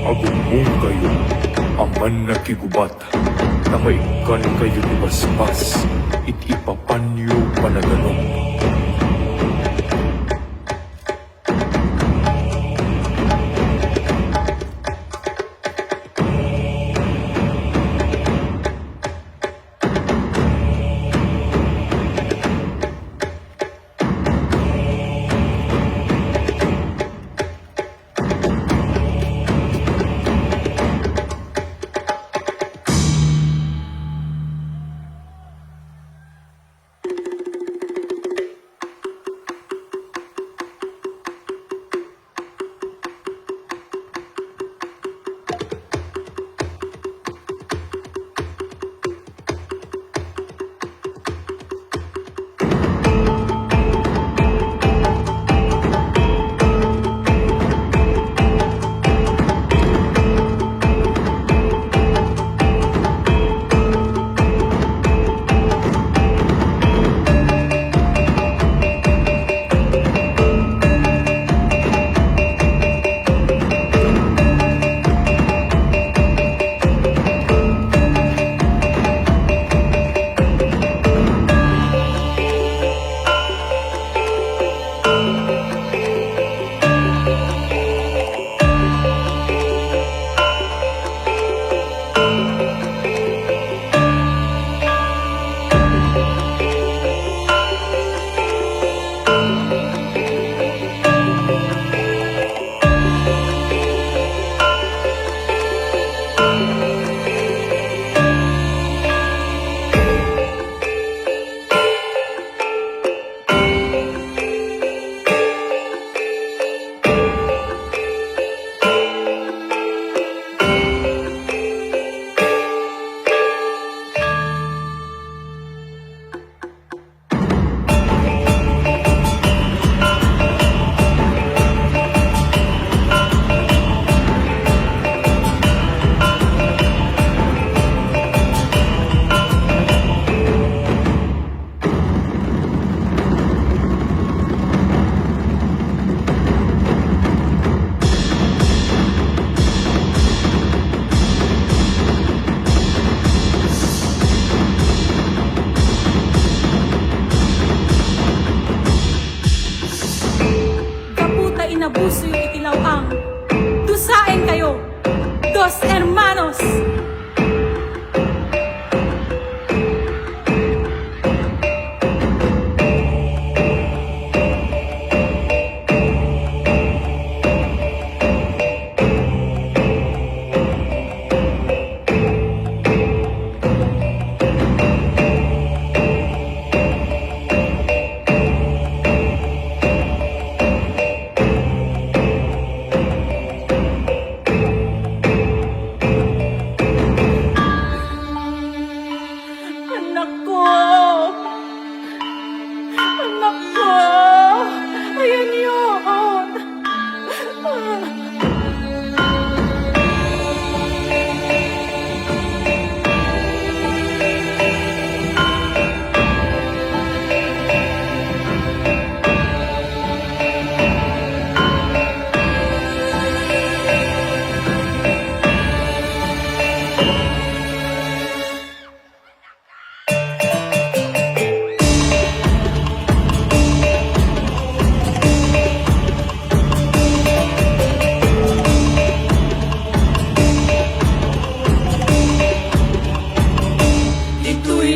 Agumong kayo, aman na kigubat, na maikan kayo ni basbas, itipapanyo panaganom.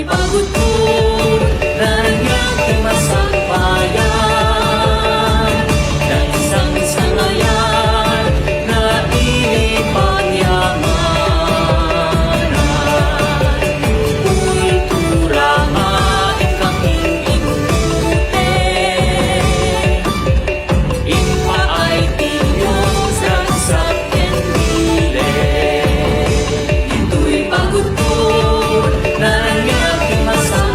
pagutod Naranyang imasakbayan Dan isang sangayan Na ilipagyamanan Kultura nga ikang inuute Impaay tinyong saksak Ito'y pagutod Naranyang imasakbayan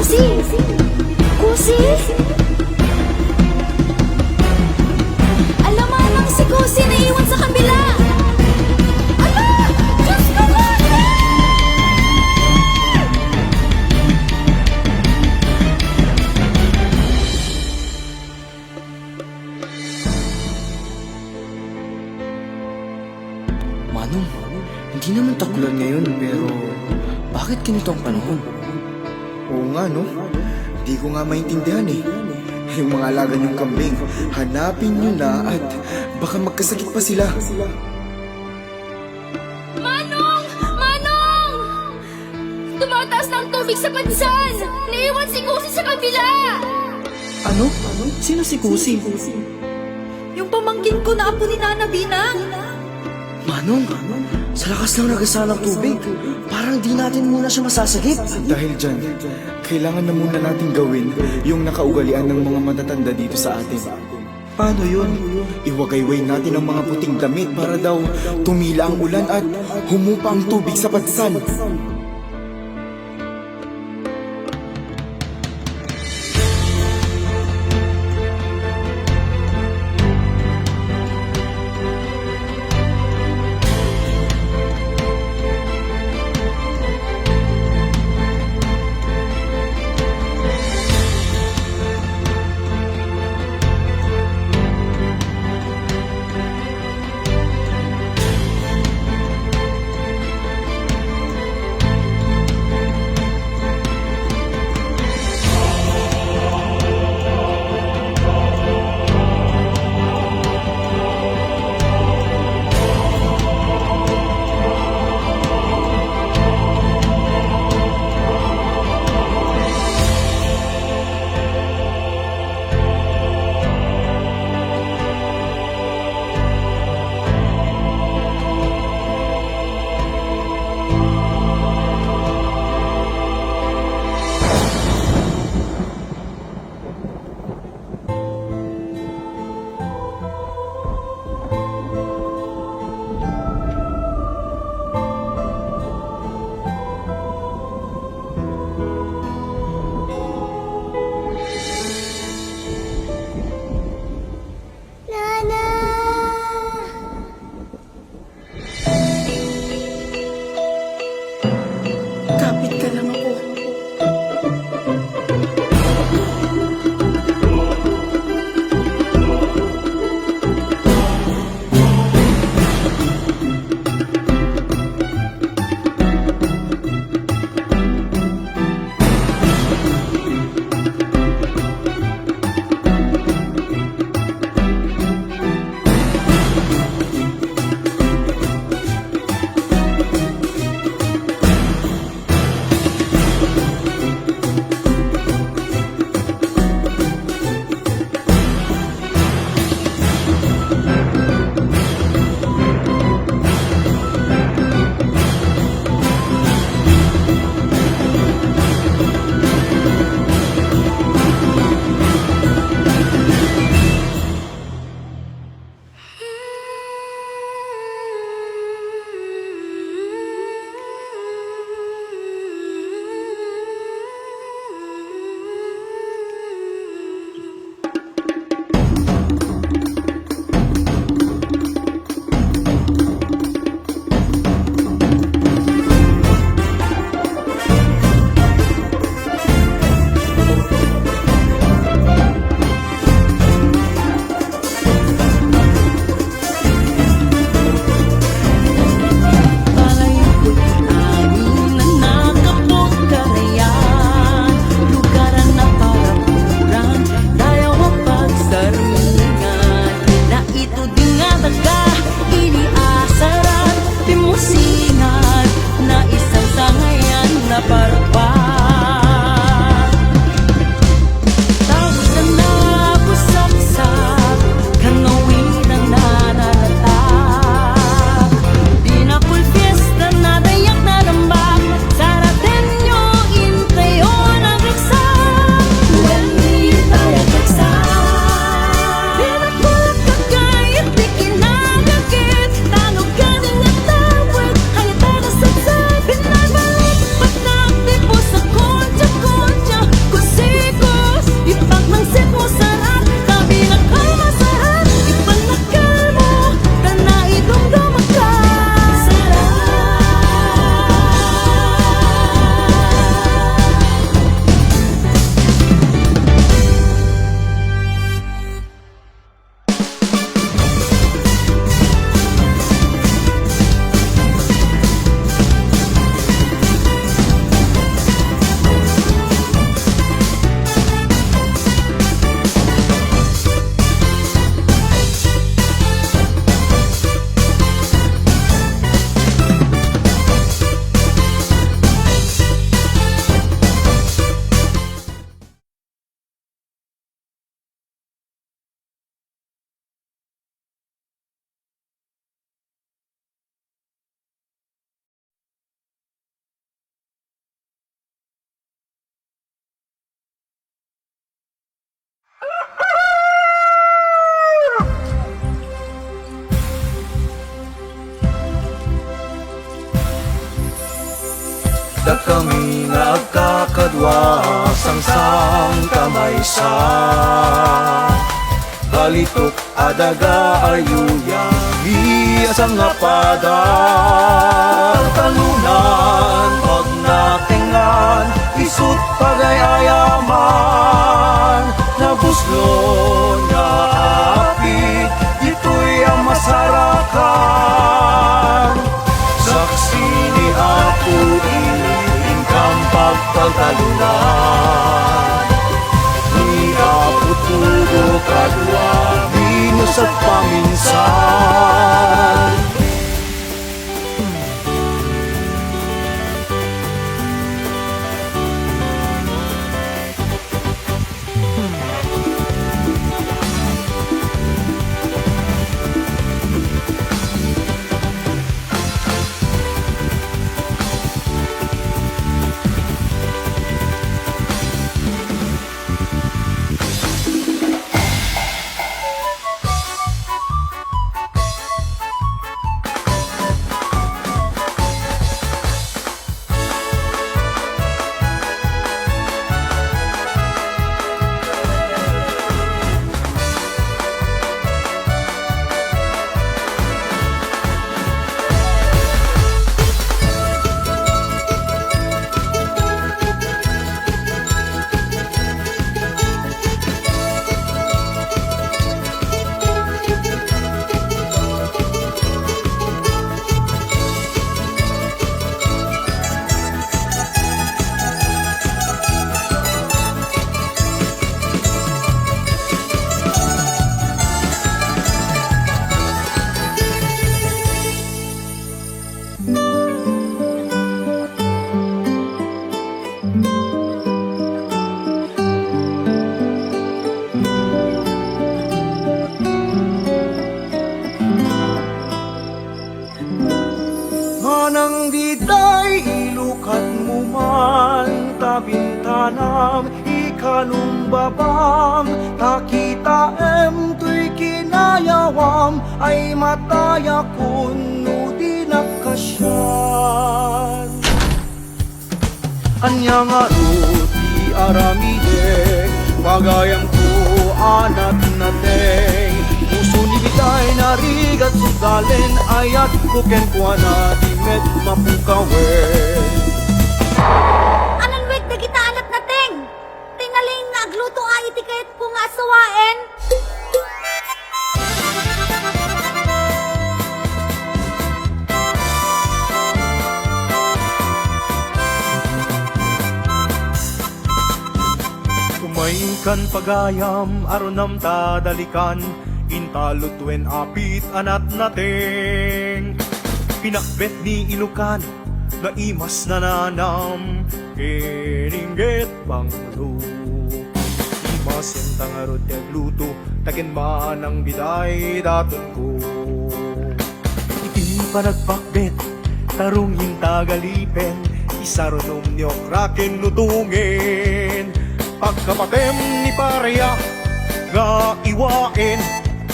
Kusi! Kusi? Alamanang si Kusi naiwan sa kabila! Ala! Diyos ko ko! Manong, hindi naman tagulan ngayon pero bakit ganito ang panahon? Oo nga, no? Di ko nga maintindihan eh. Yung mga alaga niyong kambing, hanapin niyo na at baka magkasakit pa sila. Manong! Manong! Tumataas ng tubig sa pansan! Naiwan si Kusi sa kabila! Ano? Sino si Kusi? Yung pamangkin ko na apo ni Nana Binang! Manong, sa lakas ng nagasaan ng tubig, parang di natin muna siya masasagip. Dahil dyan, kailangan na muna natin gawin yung nakaugalian ng mga matatanda dito sa atin. Paano yun? Iwagayway natin ang mga puting damit para daw tumila ang ulan at humupa ang tubig sa pansan. kadwa sang kamay sa balitok adaga ayuya asang ngapada talunan pag natingan isut pagayayaman nabuslon nga apit ito'y ang masarakan saksi ni Apo iingkang pagpagtalunan ni Apo tugo kadwa minus at paminsan. Manang diday ilukat mo man tabintanam ikanong babam takita tuy kinayawam ay mataya kuno di nakasyan anya nga ruti aramide pagayang ko anat nateng puso ni bitay narigat sugalin ayat kuken kuana dimet mapukawen Anan wek na kita alat nating. Tinaling nga agluto ay itiket po nga asawain. Kumainkan pagayam aronam tadalikan intalutwen apit anat nating pinakbet ni ilukan na imas nananam kininggit banglo imas yung tangarot yagluto takin man ang biday daton ko iti pa nagpakbet tarong hintagalipen isaronom niyok rakin lutungin pagkapatem ni pareya nga iwain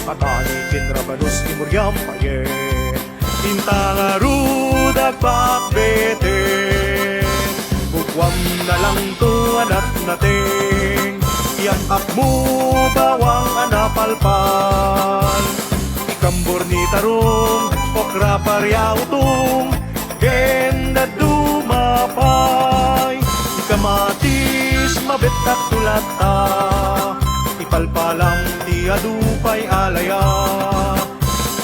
patani kinrabanos ni Muriam payen intangarud agpakbeten bukwam na lang to anak nating yan akmo bawang anapalpal ikambor ni tarong okra parya utong genda dumapay ikamatis mabetak tulata ipalpalam ti adupay alaya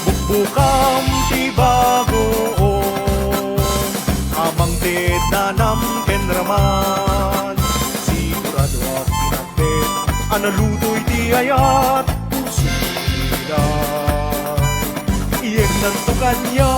bukbukam ti bagoong amang tetanam kenraman sigurado ak pinagpet analutoy ti ayat pusida iyeg nanto kanya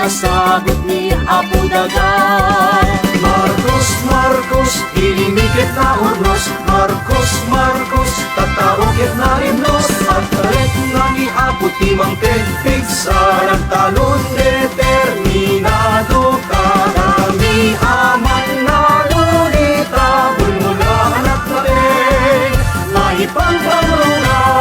nasagot ni Apo Dagan. Marcos, Marcos, ilimikit na urnos. Marcos, Marcos, tataukit na rimnos. At talit nga ni Apo Timang Tedpig sa nagtalon determinado ka. Kami aman na lulita, bulmulaan at labing, maipagpangulungan.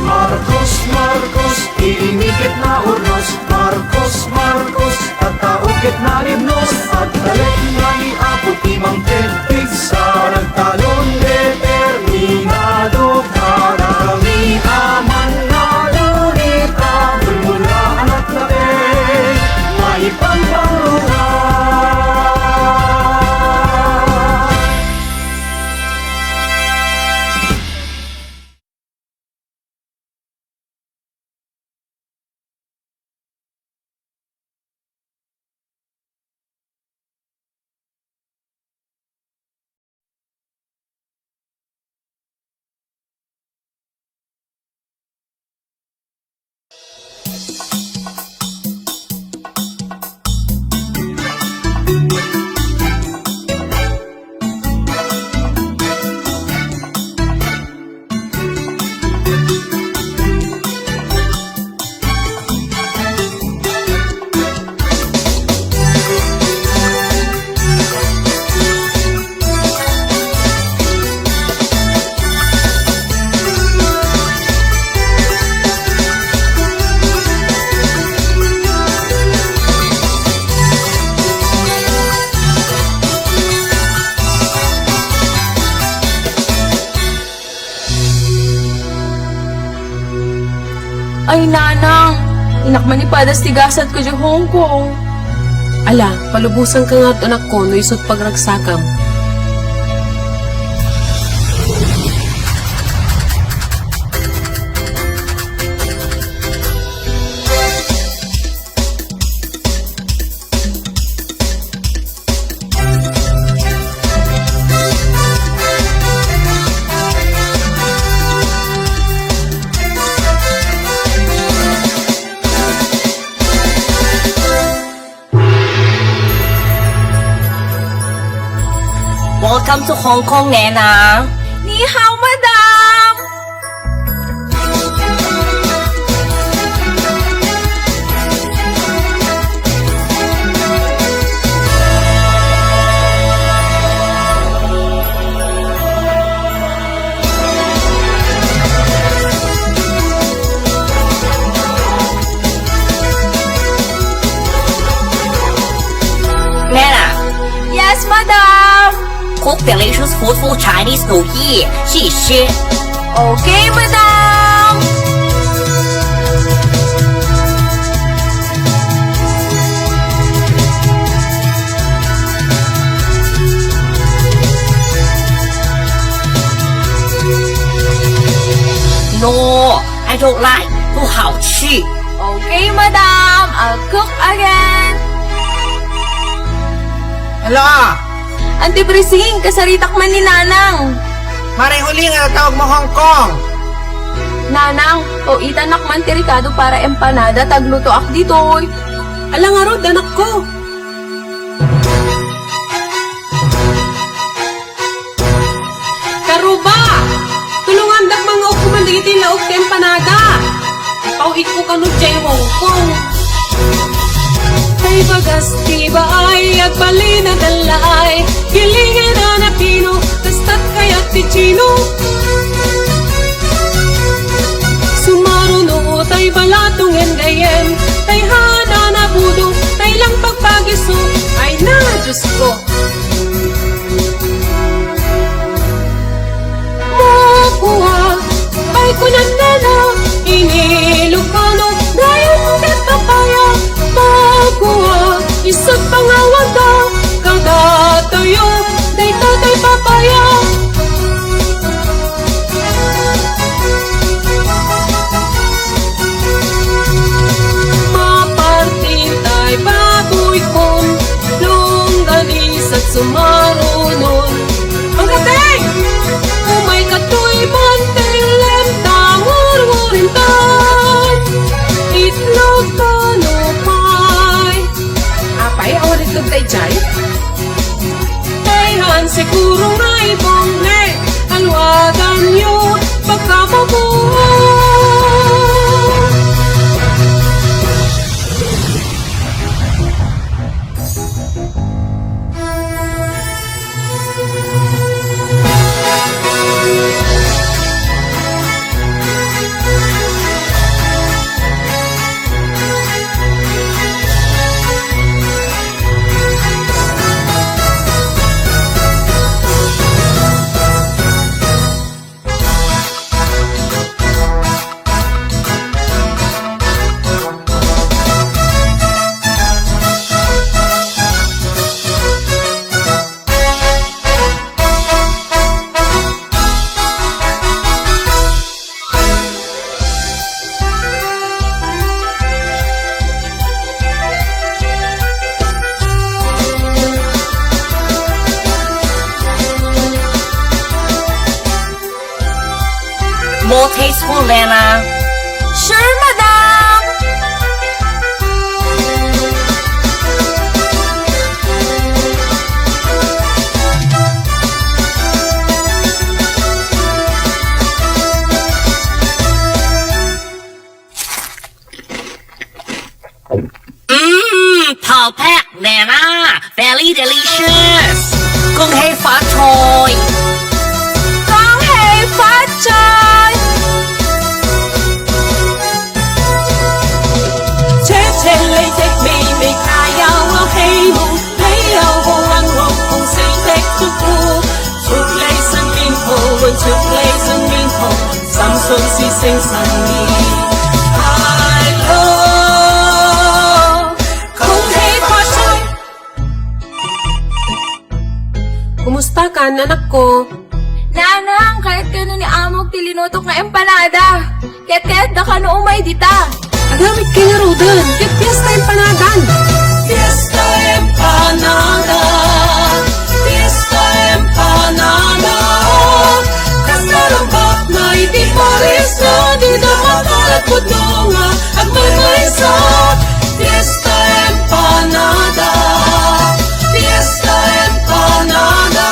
Marcos, Marcos, ilimikit na urnos. Marcos, Marcos, tataukit na rimnos. At talit nga ni Apo Timang Tedpig sa nagtalon determinado ka. Kami aman na lulita, bulmulaan at labing, maipagpangulungan. Ay, nanang! Inakmanipadas tigasat ko di Hong Kong. Ala, palubusan ka nga at anak ko no isot pagragsakam. Welcome to Hong Kong, Nena. Ni hao, madam! Nena, Yes, madam! cook delicious food for Chinese New Year. 谢谢. Okay, madam! No, I don't like. 不好吃. Okay, madam! I'll cook again! Hello, Auntie Brising, kasaritak man ni Nanang. maring huli nga tawag mo Hong Kong. Nanang, o itanak man ti Ricardo para empanada, tagluto ak ditoy. Ala nga rod, anak ko. Karuba! Tulungan dak mga ukumandigiti laog ti empanada. Pauhit ko kanod jay Hong Kong. Ay bagas tiba ay agbali na dalay. Kilingin na na pino, kastat kaya't ti chino. Sumaruno tay balatong gayen. Tay hana na budo, tay lang pagpagiso. Ay na, Diyos ko. Makuha, ay kunandana, inilukano, dayon kat papaya. Makuha, isang pangawanda, kadatayo, day tatay papaya. Maparting tay tugtay jay? Kailan siguro may bongne, alwagan nyo pagkamabuo. More tasteful, Lena. Sure, madam! Perfect, Lena. Very delicious. Kung hei phát thôi. Con hề phát trời! Chết chết lấy chết mì khai yêu ao hay mù, lấy yêu hồ ăn hồn cùng xây tết chúc cu. Chúc lấy sân minh hồ, luôn chúc lấy sân minh hồ, sắm xuân si sinh sân mi. I love, kung hei phát trời. Kumusta ka, anak ko? Nanang, kahit kano ni Amog tilinutok na empanada. Ket da ka no umay dita. Agamit ka nga ro dun. Get fiesta empanadan. Fiesta empanada. Fiesta empanada. Kasarambak na itiparis na di na makalat po nga at may maysa. Fiesta empanada. Fiesta empanada.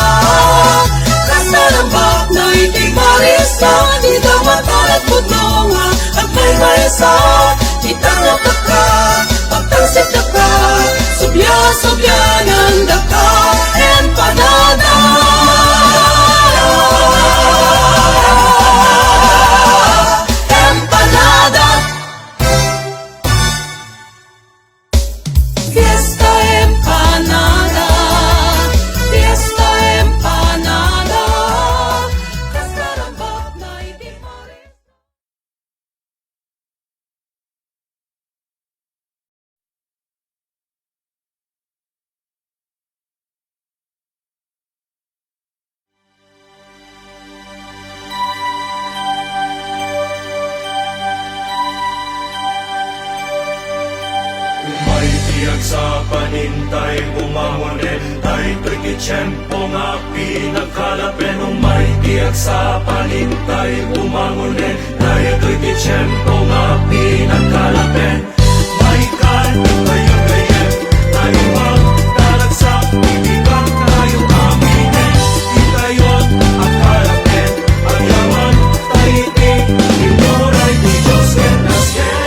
Kasarambak na itiparis na di na makalat po nga at may maysa. Itang ka, pagtangsit na ka, subya ng daka, empanada. Empanada. Fiesta empanada. Fiesta empanada. Kasarambak na itiparis. May tiyag sa panintay, bumangonin tay to'y kitsyempo nga pinagkalapin. May tiyag sa panintay, bumangonin tay to'y kitsyempo nga pinagkalapin. May kanto kayong gayem, tayo magtalagsak, ibigak tayo aminin. Itayon ang kalapin, ang yaman tayo inuray ni Diyos kenasken.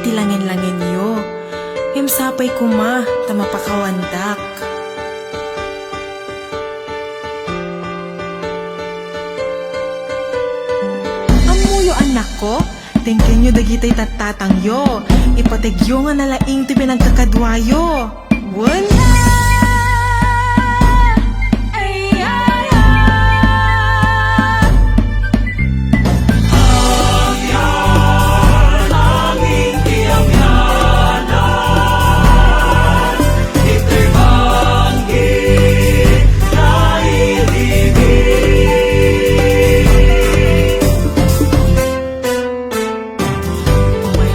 iti langin-langin yo. Himsapay kuma, tamapakawandak. Amuyo anak ko, tingkin nyo dagitay tatatang yo. Ipategyo nga nalaing ti pinagkakadwayo. Wun?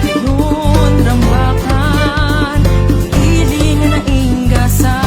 Yun, rambakan, iling na ingga sa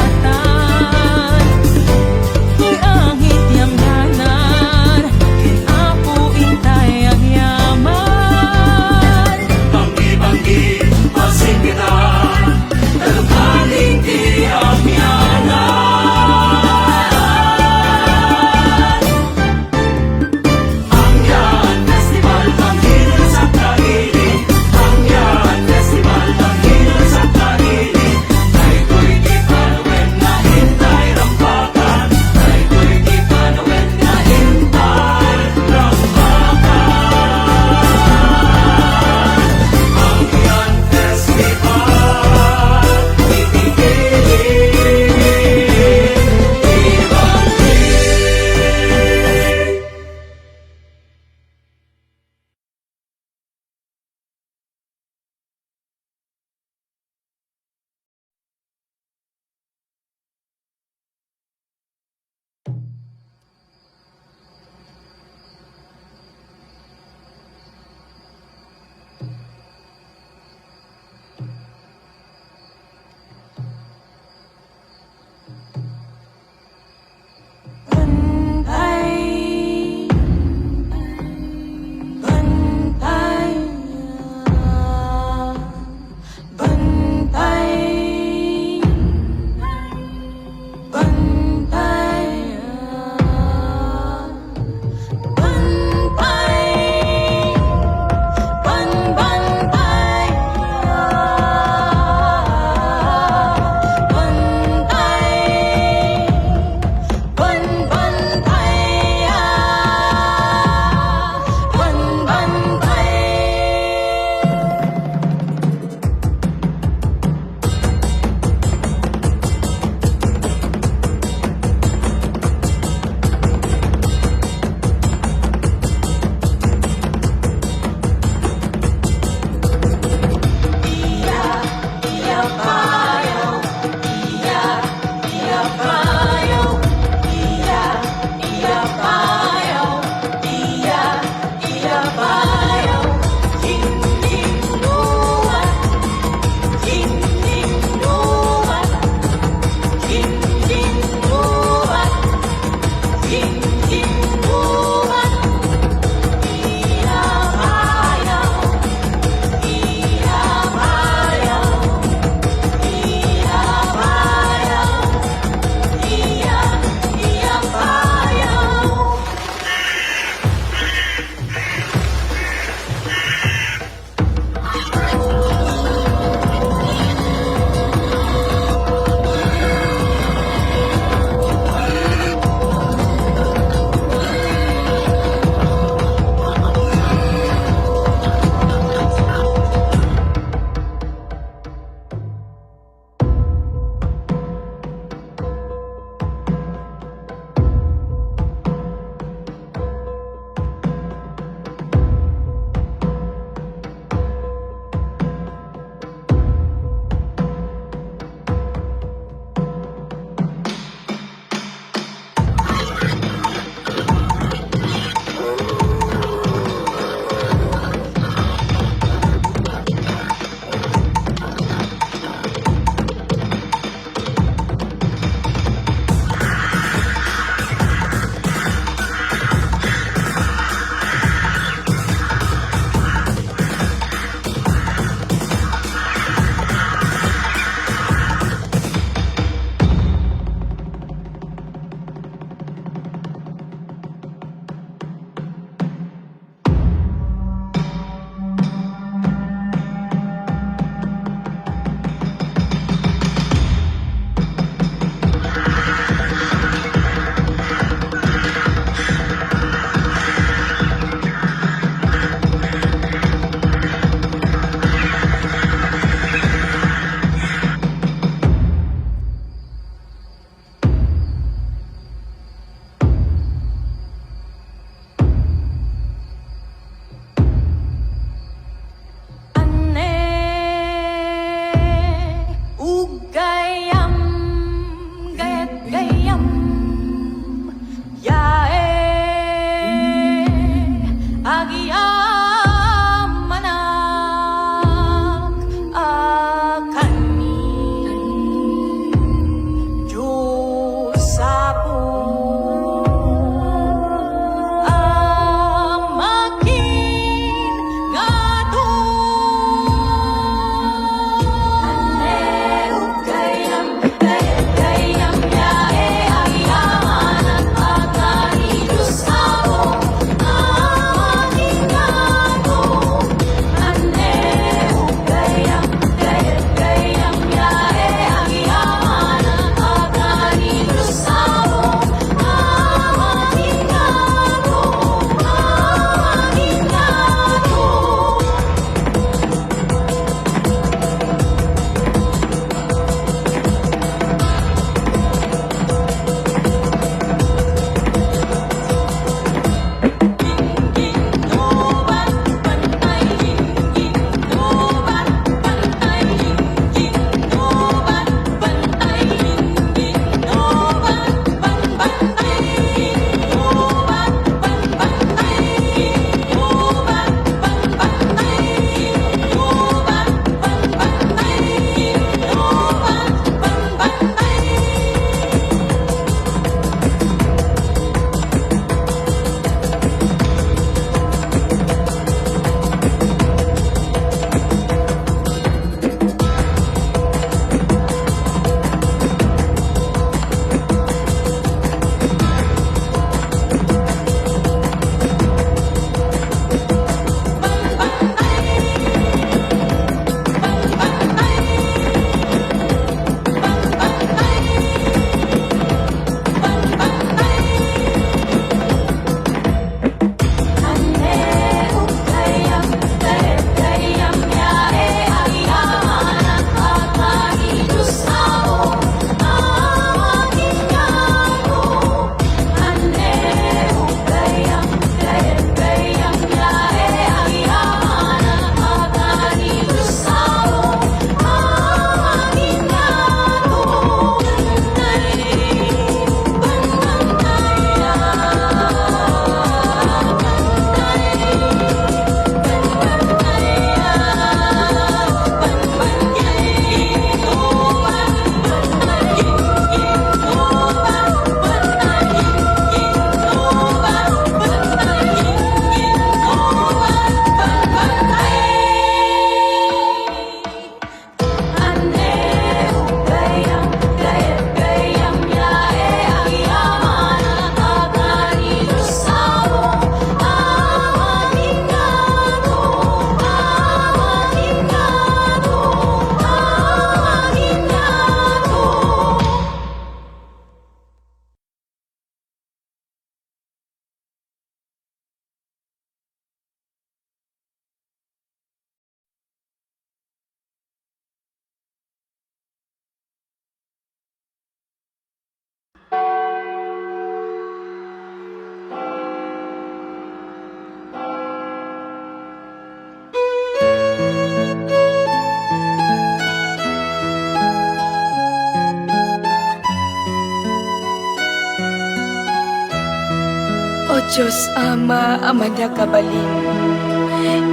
Diyos Ama, Ama na kabalin.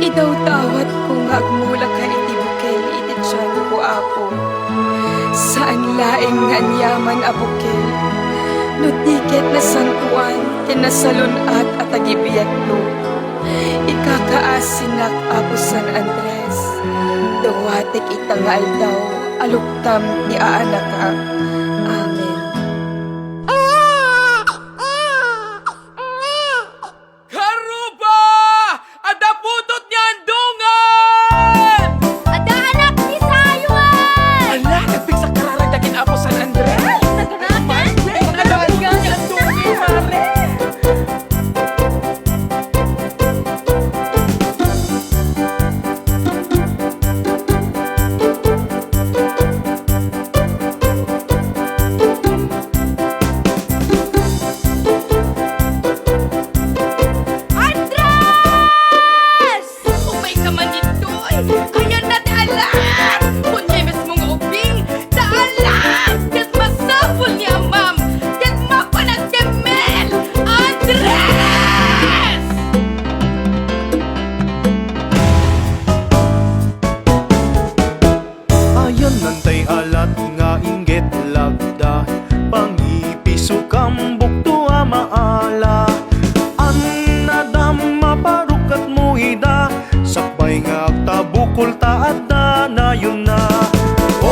Idaw tawat ko nga agmula ka itibukel ititsan ko ako. Saan laing nga yaman abukel. No tiket na santuan, kinasalon at agibiyat no. Ikakaasinak ako San Andres. Dawatik itangal daw, aluktam ni aanak ka. Amen. Karuba! Ada putot niyan dungan! Ada anak ni Sayuan! Ala, nagpiksa kararagdakin ako San Andres! Naganakan? Ada putot niyan dungan, mare! Andres! Umay ka man dito ay! Ayan na alam! Kunyay mas mong ubing! Daalam! Kat masapol niya, ma'am! Kat mapanagdemel! Andres! Ayon nantay alat nga inggit lagda Pangipisukam bukto maala Annadam maparukat mo ida Sakbay nga agtabukol taat na yun na O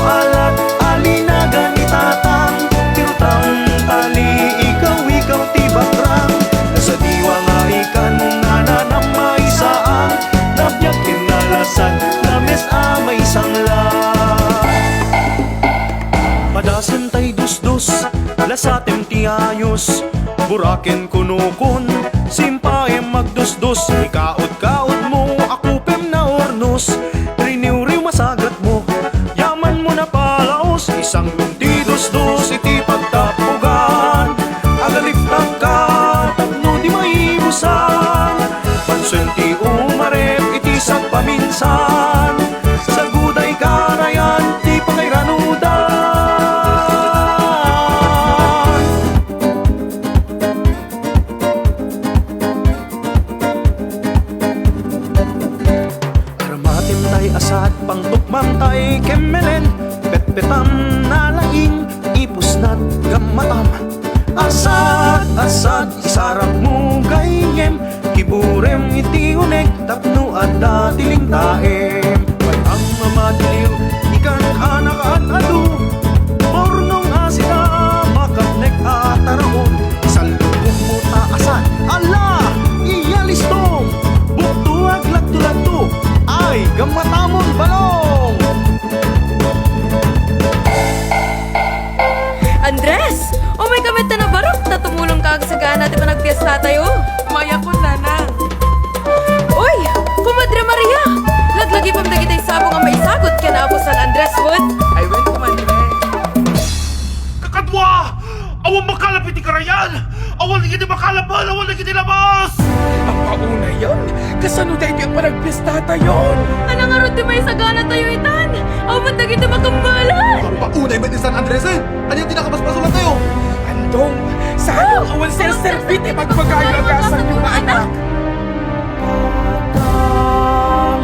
alat alina ganitatang Tirutang tali ikaw tibakrang Nasa diwa nga ikan nananam may saang Nabyak kinalasan names amay sangla Padasan tay dus-dus Lasatem ti ayos Buraken kunukon Simpayem magdus-dus Ikaot-kaot mo Akupem na ornos Riniw-riw masagat mo Yaman mo na palaos Isang lunti dus-dus Iti pagtapugan Agaliftang ka Tapno di maibusan Pansun ti umarep Iti sagpaminsan Sa guday karayan Ti pakairanudan Aramatim tay asad Pangtukmam tay kemelen Petpetam nalaing Ipusnat gamatam Asad Isarap mo gayem Kiburem iti unek Tapno ada tiling taem Batang mamadiliw Ikan anak at adu Pornong asina Makapnek at taraon Salubong mo taasan Ala! Iyalistong Buktuag lagto-lagto Ay gamatamon balong Andres! Oh my kamit na barok na tumulong ka sa gana natin managpiesta tayo. Maya ko nanang! Uy! Kumadre Maria! Laglagi pang nagitay sabong ang maisagot ka na ako San Andres Wood. I went to Madre! Kakadwa! Awang makalapit ni Karayan! Awang hindi makalaban! Awang hindi labas! Ang pauna yun! Kasano tayo yung panagpistata yun? Anong nga rin may sagana tayo itan? Awang nagitay makambalan! Paunay ba ni San Andres eh? Ano yung tinakabasbasulan tayo? Andong! Sayang awan ser-servit eh magpagayagasan yung mga anak!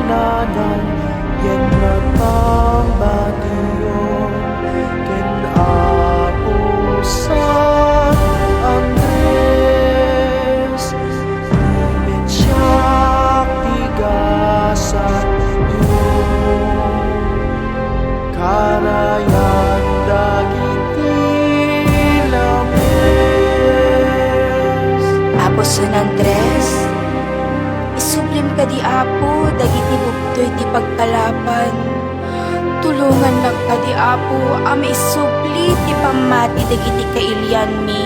Nanang yan natang batiyon ken apo San Andres imit siya tigasan yun karayan dagiti lames Apo San Andres, isublim ka di Apo, dagiti buktoy ti pagkalapan. Tulungan lang ka di Apo, am isubli ti pamati dagiti kailian mi.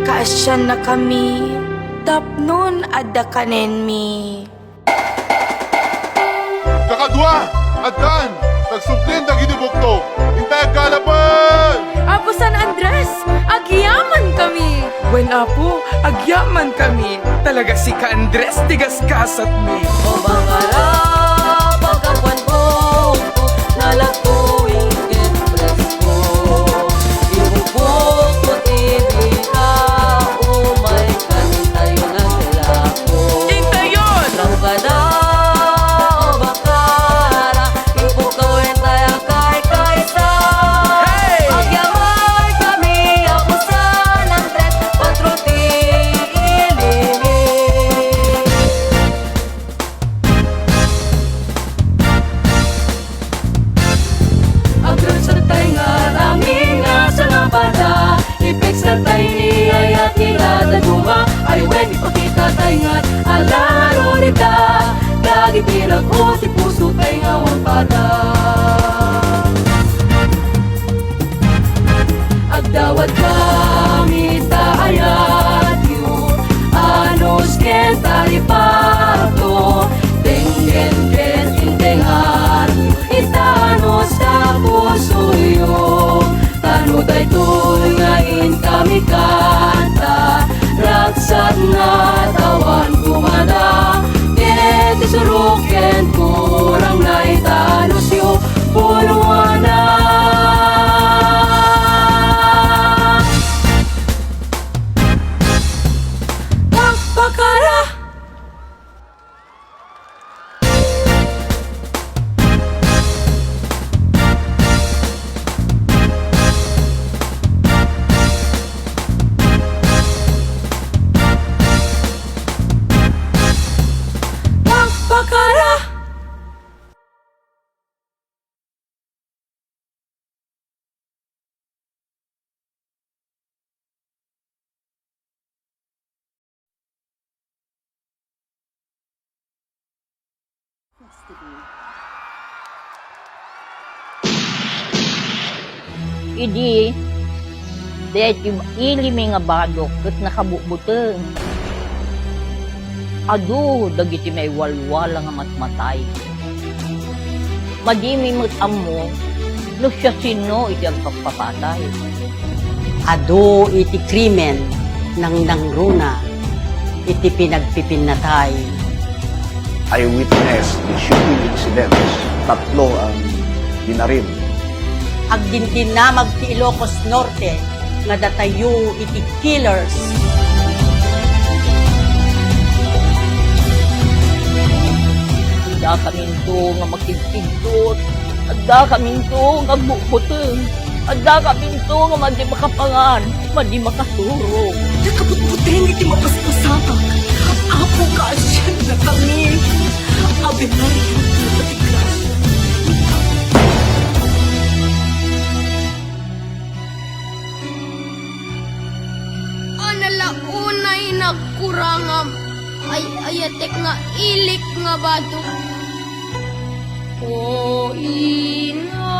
Kaasyan na kami, tapnon adda kanen mi. Kakadwa! Adkan! Nagsumplin na ginibukto! Hintay galapan! Apo San Andres, agyaman kami. When apo, agyaman kami. Talaga si Ka Andres tigas kasat mi. O bangara, pagkapuan ko, nalagtuing ken presko. Ibubok mo tibika, umay kanila. tay ni ayat nila daduma ay wen ipakita tay ngat alaro nita lagi pinag ko ti puso tay ngawang pada agdawat kami taayat yu anos ken taripato tengen ken intengan itanos sa puso yu tano daytoy ngayon kami kanta raksat nga tawan kumada ket isuruken kurang na itanos yu punuana Pakara Pakara Idi, det yung ili may nga badok kat nakabubuteng. Adu, dagiti may walwala nga matmatay. Madi may matamo, no siya sino iti ang pagpapatay. Ado iti krimen ng nangruna, iti pinagpipinatay. I witnessed the shooting incidents. 3 ang dinaril. Agdindinamag ti Ilocos Norte, nga datayo iti killers. Ada kaminto nga makigtigdot, ada kaminto nga bukbuteng, ada kaminto nga madi makapangan, madi makasurog. Nakabutbuteng iti mapaspasamak apo ka siya na kami abinaryo pati grasya Analaunay nagkurangam ay ayatek nga ilik nga bato. O ina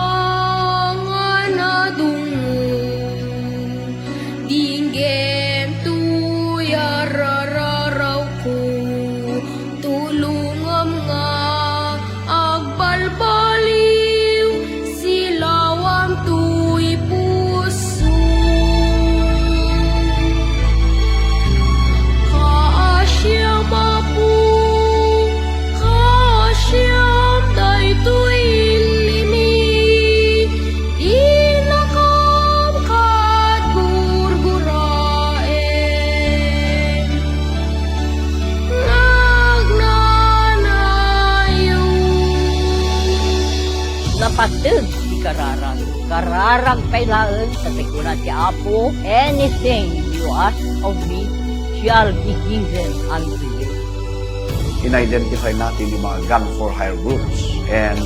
nga nadungo dinggem tuyarararaw ko tulungam nga agbalbaliw silawam tuy puso kaasyam apu kaasyam daytoy limi inakam kat gurguraen nagnanayo Napatid si Kararag. Kararag kailangan sa tikuna si Apo. Anything you ask of me shall be given unto you. In-identify natin yung mga gun for hire groups and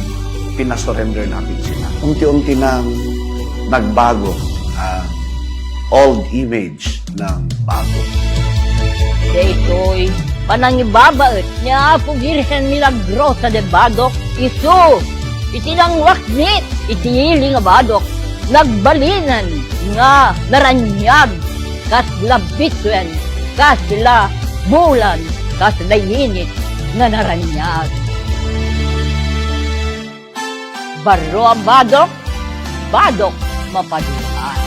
pinasurrender natin sila. Unti-unti nang nagbago ang old image ng bago. Daytoy, panangibabaet niya Apo Virgen Milagrosa de Badok, isu, itilang waknit, itili nga badok, nagbalinan nga naranyag, kas labitwen, kas la bulan, kas layinit nga naranyag. Baro ang badok, badok mapadulaan.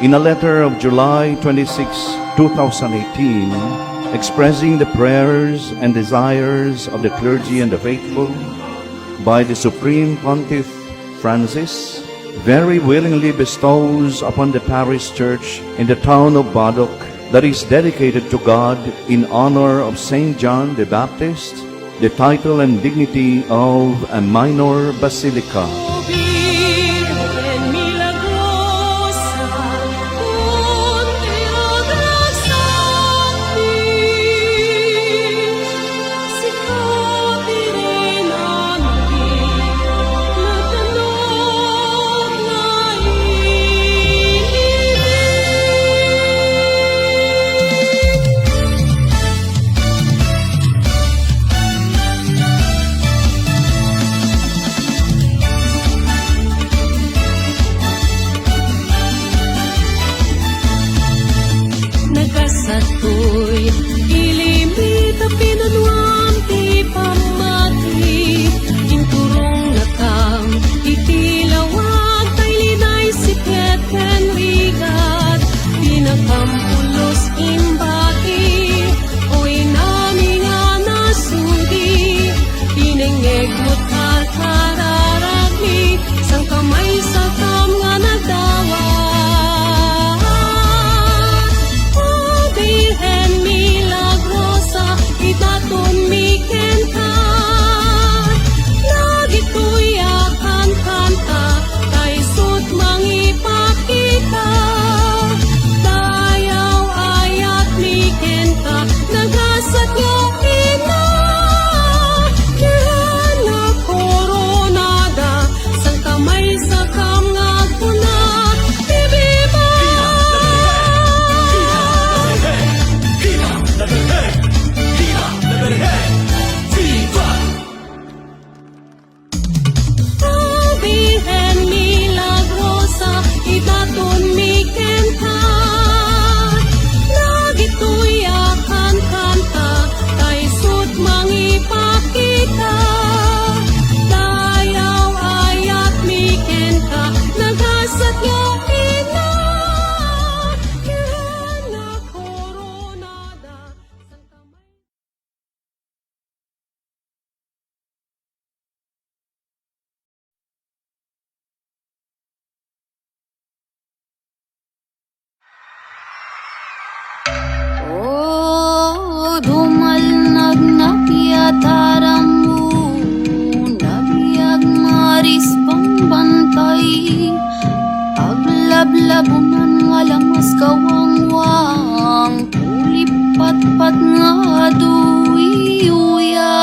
In a letter of July 26, 2018, expressing the prayers and desires of the clergy and the faithful, by the Supreme Pontiff Francis, very willingly bestows upon the parish church in the town of Badok that is dedicated to God in honor of Saint John the Baptist, the title and dignity of a minor basilica. Virgen milagrosa, un Dios si capire namin, nagtanong na nagasatoy, ilimita pinunwam ti pamati, inturong nakam, itilawag tay linay si Peten Rigat, pinakampulos imbati, oy nami nga nasundi, pinengeg mo't karararagmi, sang kamay sa kam nga nagdawa. Virgen milagrosa, itaton miken ka. Lagi to'y akan kanta, kay sut mangipakita. Dayaw ayat miken ka, nagasat yo ina. Yan na koronada, sang kamay sa kam nga kuna. Bibiba! Virgen milagrosa, itaton miken ka. Lagi to'y akan kanta, kay sut mangipakita. Dayaw ayat miken ka, nagasat yo ina. Yan na koronada, sang kamay. Oh, dumalnag na piyataram mo, nabiyag maris pambantay, aglablabunan nga lamas kawangwang, ulipat-pat nga duwi-uya.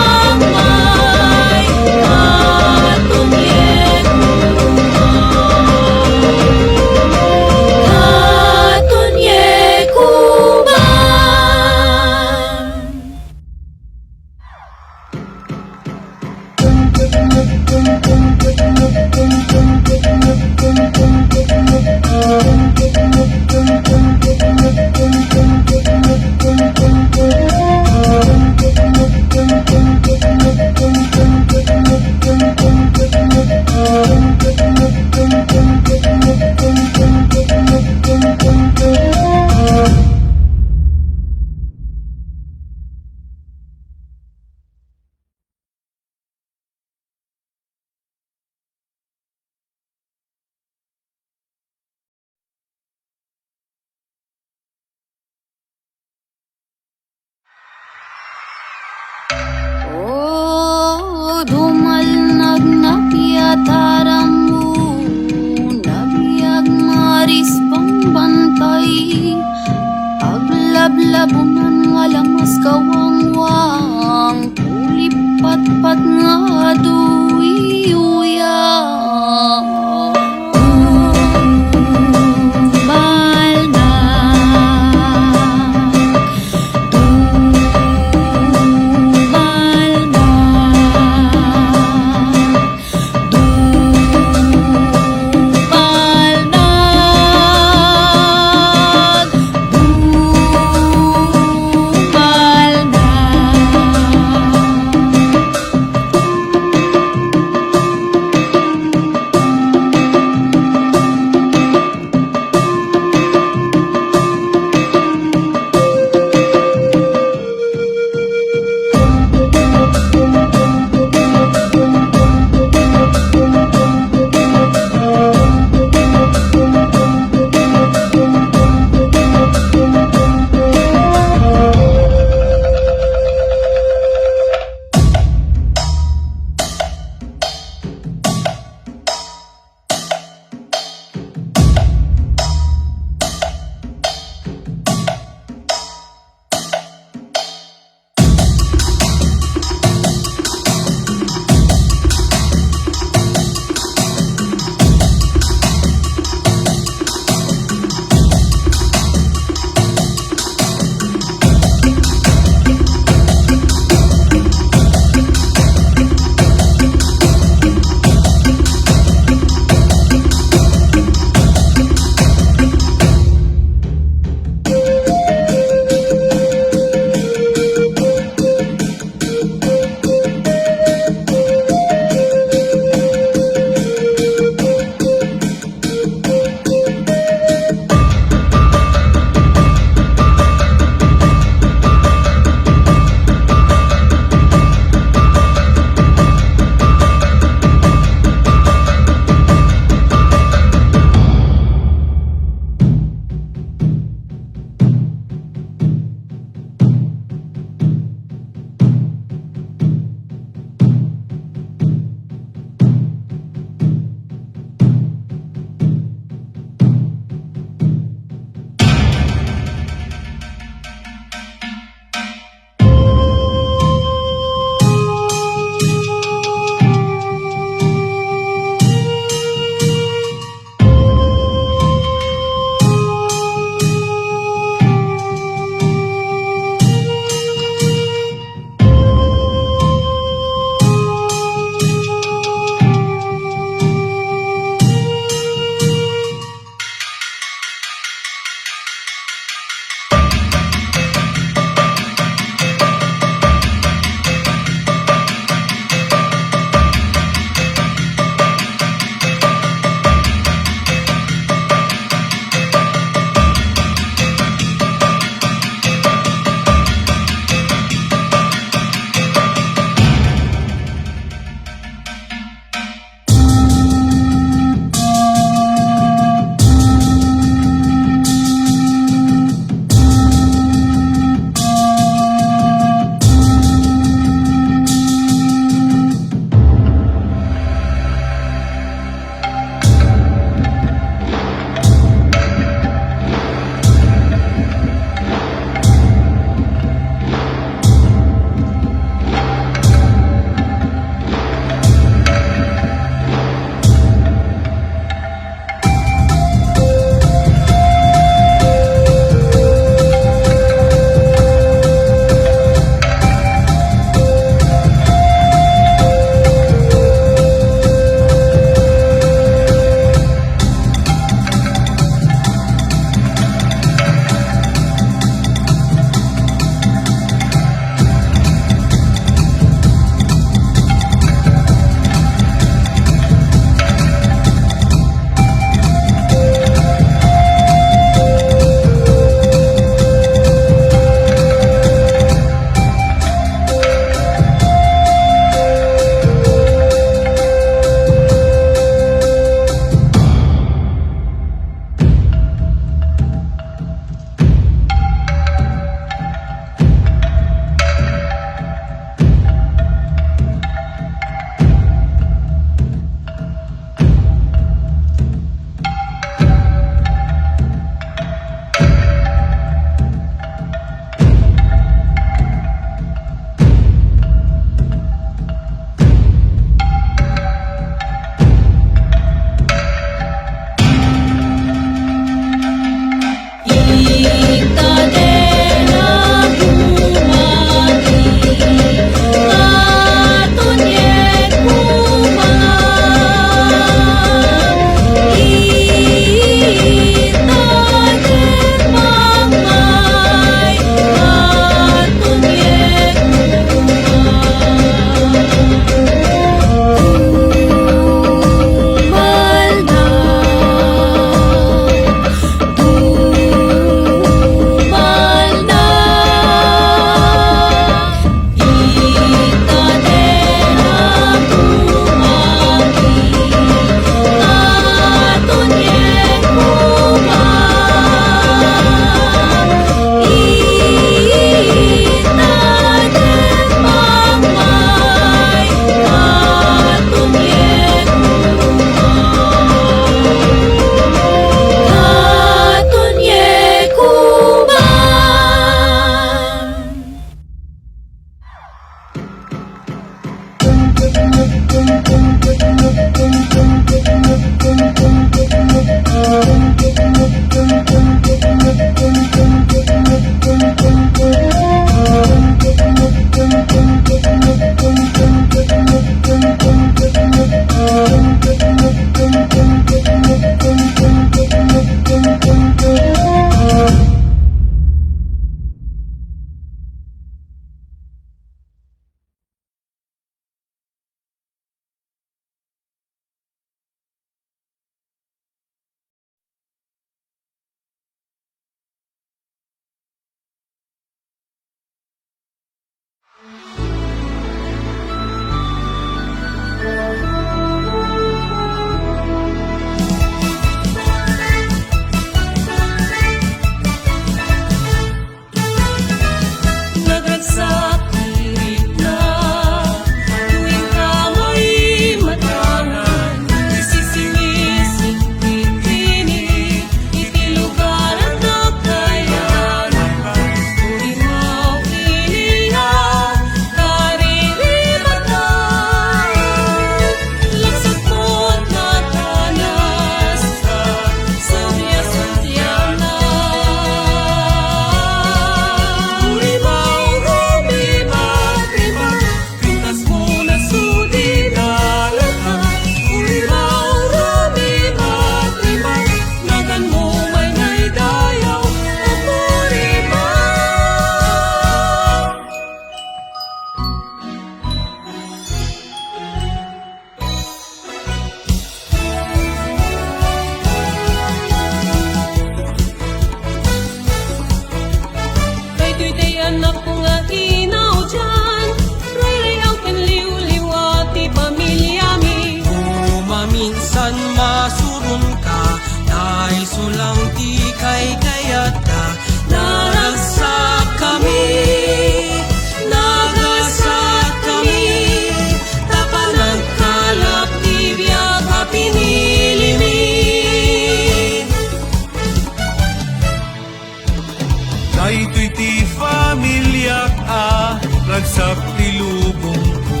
sa pilubong ko.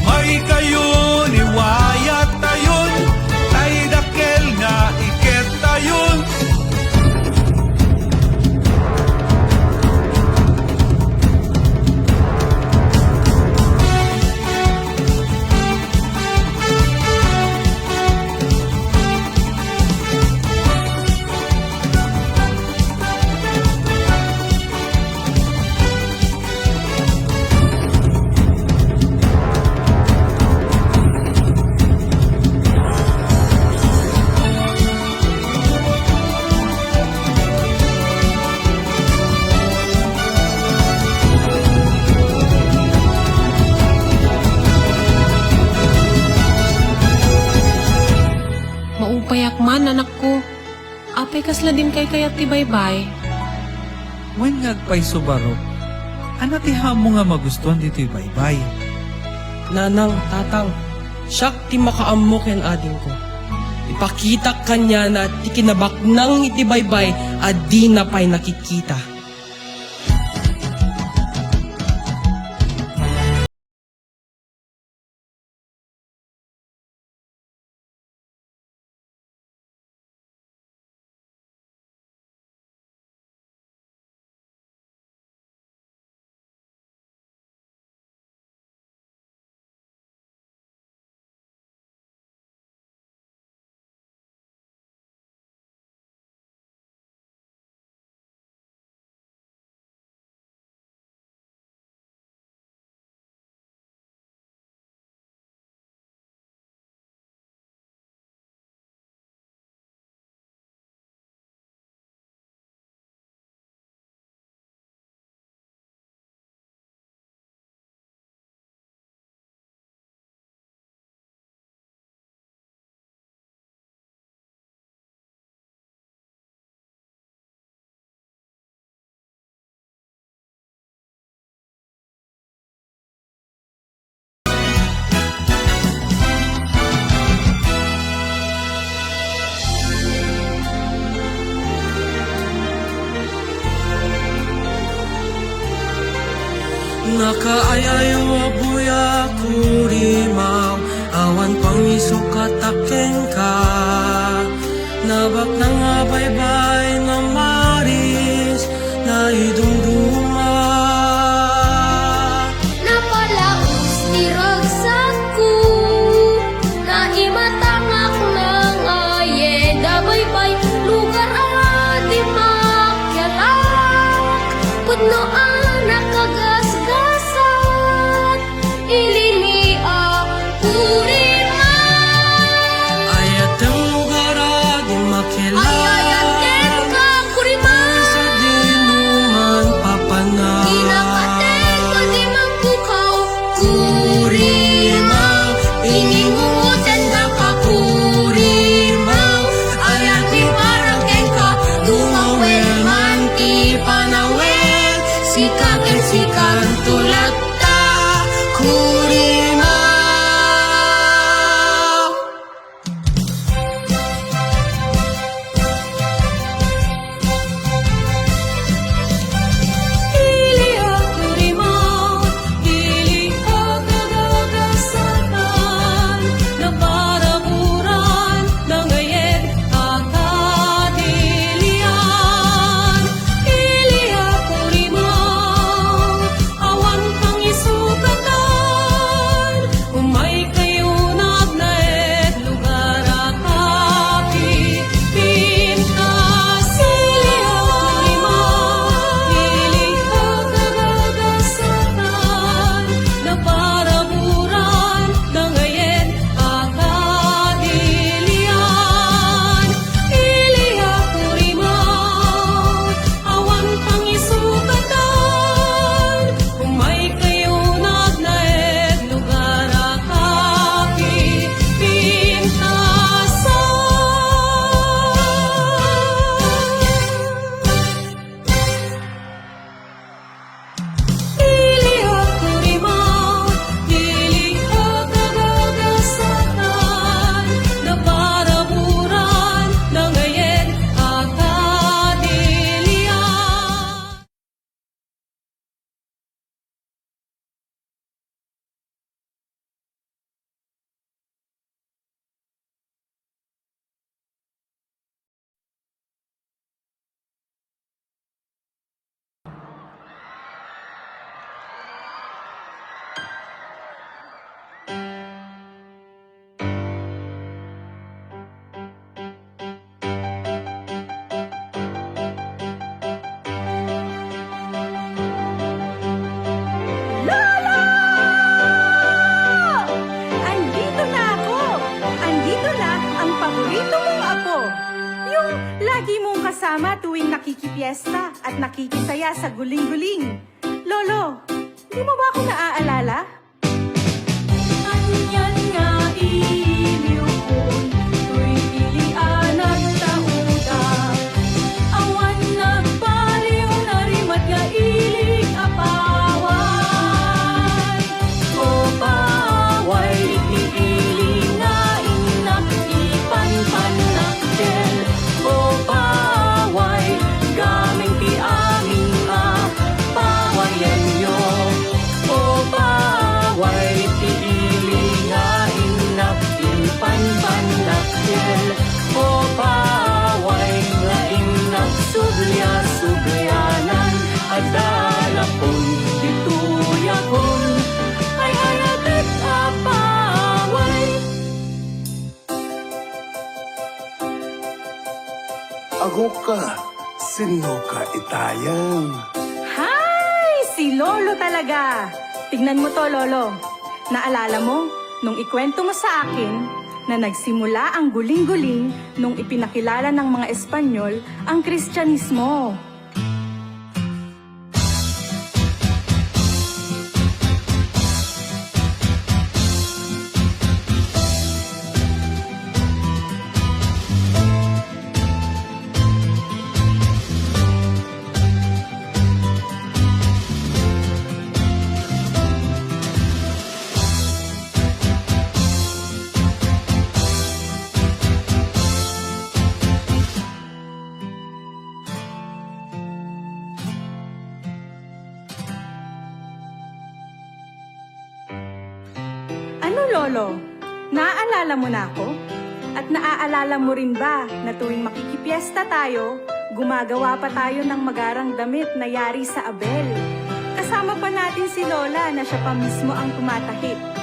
May kayo ni wayat tayon, tay dakel nga iket tayon. Maupayak man, anak ko. Apay kasla din kay kayat ti baybay. Wen ngagpay subarok, anak iha mo nga magustuhan dito yung baybay. Nanang, tatang, siyak ti makaammo ken ading ko. Ipakita kanya na ti kinabaknang iti baybay at di na pa'y nakikita. Nakaayayo buya kurimaw, awan pangisukat aken ka. Nabak na nga baybay na maris, na idumduma. Napalaos ti ragsaku, na imatangak ng ayeda baybay, lugar di makyalak, pudno anak kagasgasan, ilinia kurima. Ayateng lugar di makyalak, Ayayaten ka kurima. sa dinuman papana. Inakaten mo di magbukaw, kurimaw. Ininguten ka ka kurimaw. Ayat di parang ka, dumawel man ti panawel. Si lagi mong kasama tuwing nakikipiesta at nakikisaya sa guling-guling. Lolo, di mo ba ako naaalala? Anyan nga iliw ko, tuwing pilian at tauda. Awan nagpaliw na rimat nga ilig apaway. O paway, iiling nga inak ipanpanakdel. O paway, gaming ti aming pawayan nyo. O paway, ti iling nga inak ipanpanakdel. O paway, nga inak subya-subyanan. Adalapon, dituyakon, ay ayatet apaway. Ako ka, sino ka itayang? Hay! Si Lolo talaga! Tignan mo to, Lolo. Naalala mo, nung ikwento mo sa akin na nagsimula ang guling-guling nung ipinakilala ng mga Espanyol ang Kristyanismo. Ano, Lolo? Naaalala mo na ako? At naaalala mo rin ba na tuwing makikipiesta tayo, gumagawa pa tayo ng magarang damit na yari sa Abel? Kasama pa natin si Lola na siya pa mismo ang tumatahik.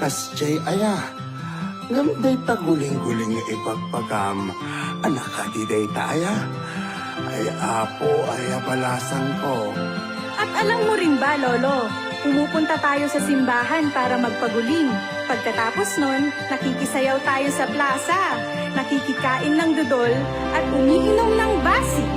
Kasjay aya, ngamday taguling-guling nga ipagpagam, anak ka diday taya, ay apo ay abalasang ko. At alam mo rin ba, Lolo, pumupunta tayo sa simbahan para magpaguling. Pagkatapos nun, nakikisayaw tayo sa plaza, nakikikain ng dudol at umiinom ng basi.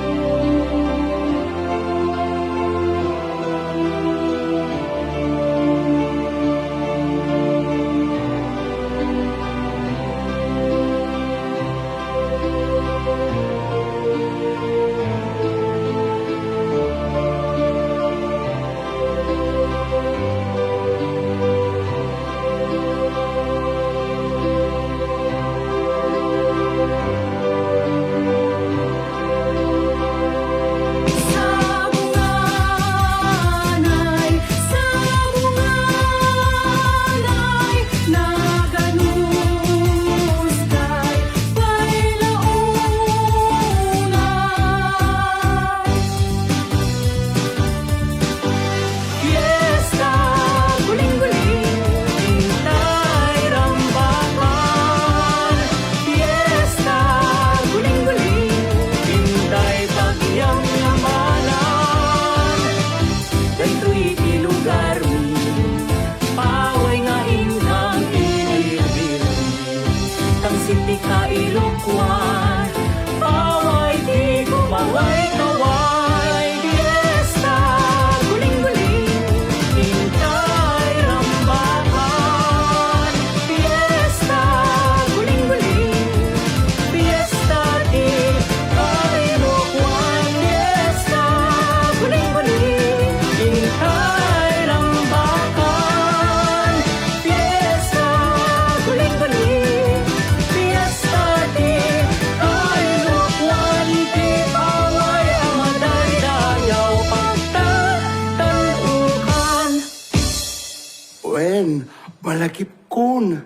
malakip kun.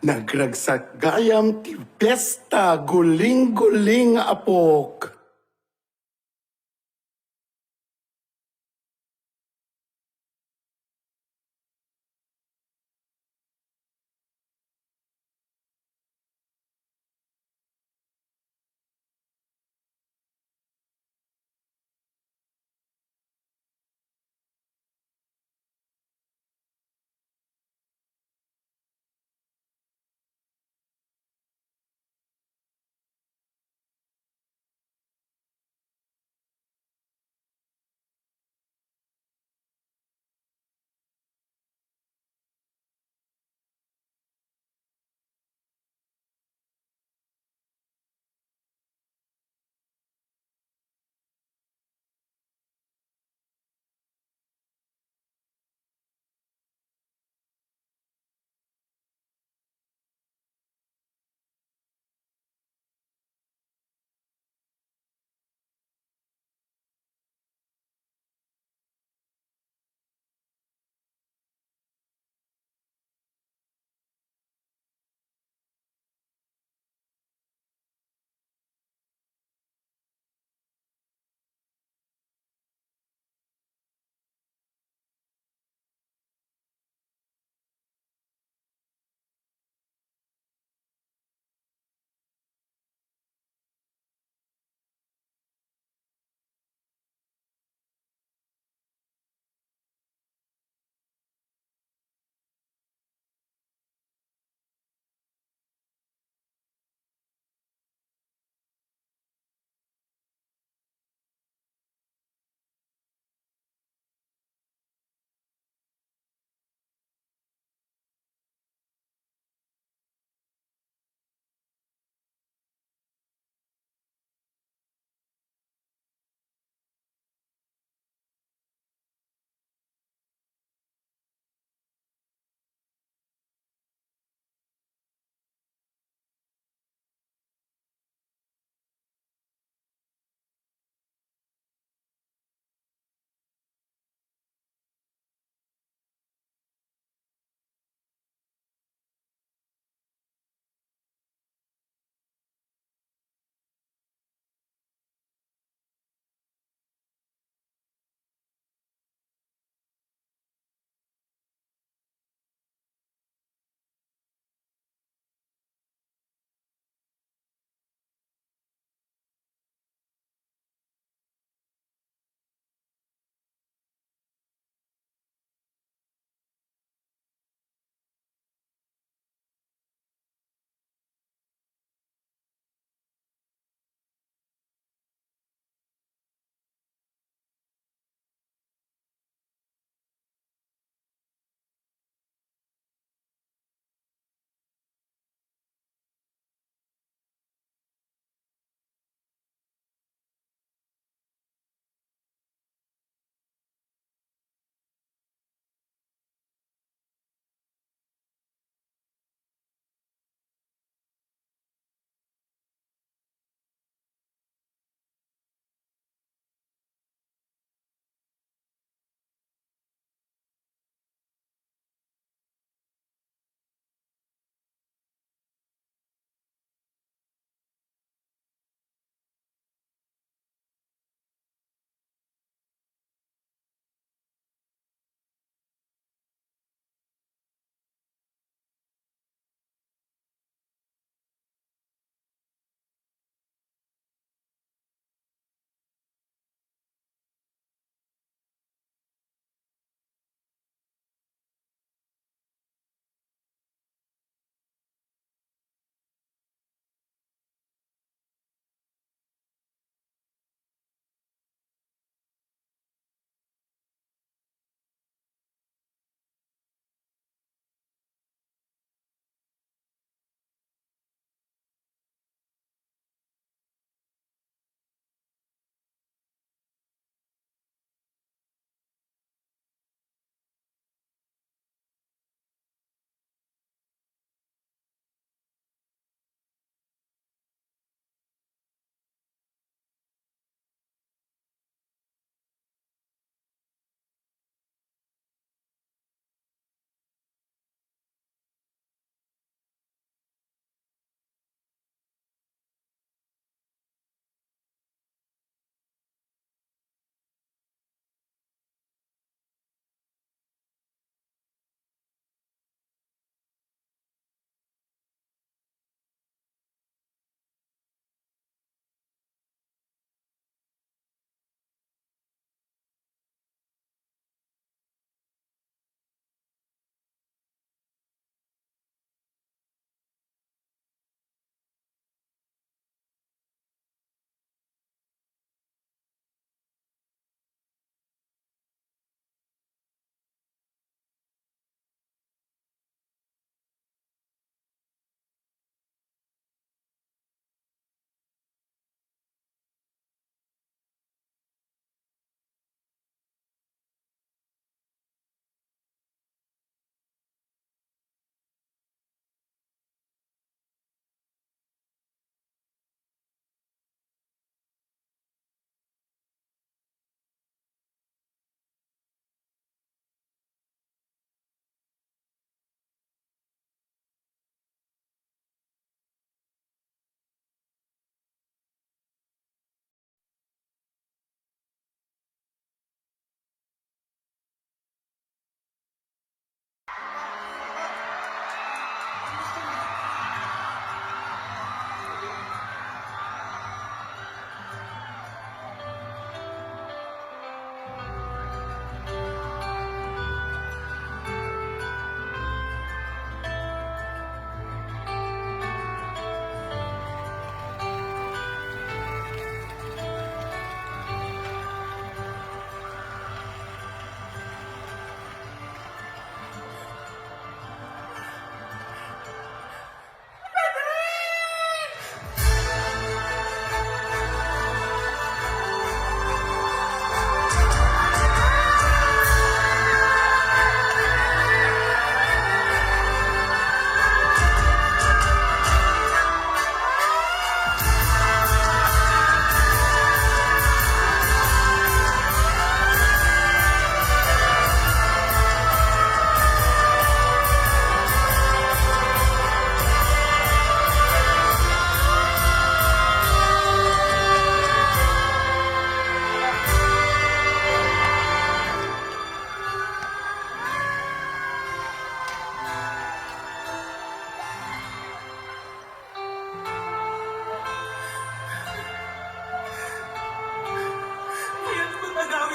Nagragsak gayam ti pesta, guling-guling apok.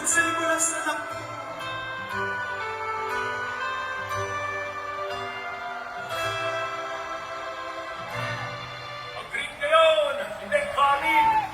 Green ngayon! Hindi kanin!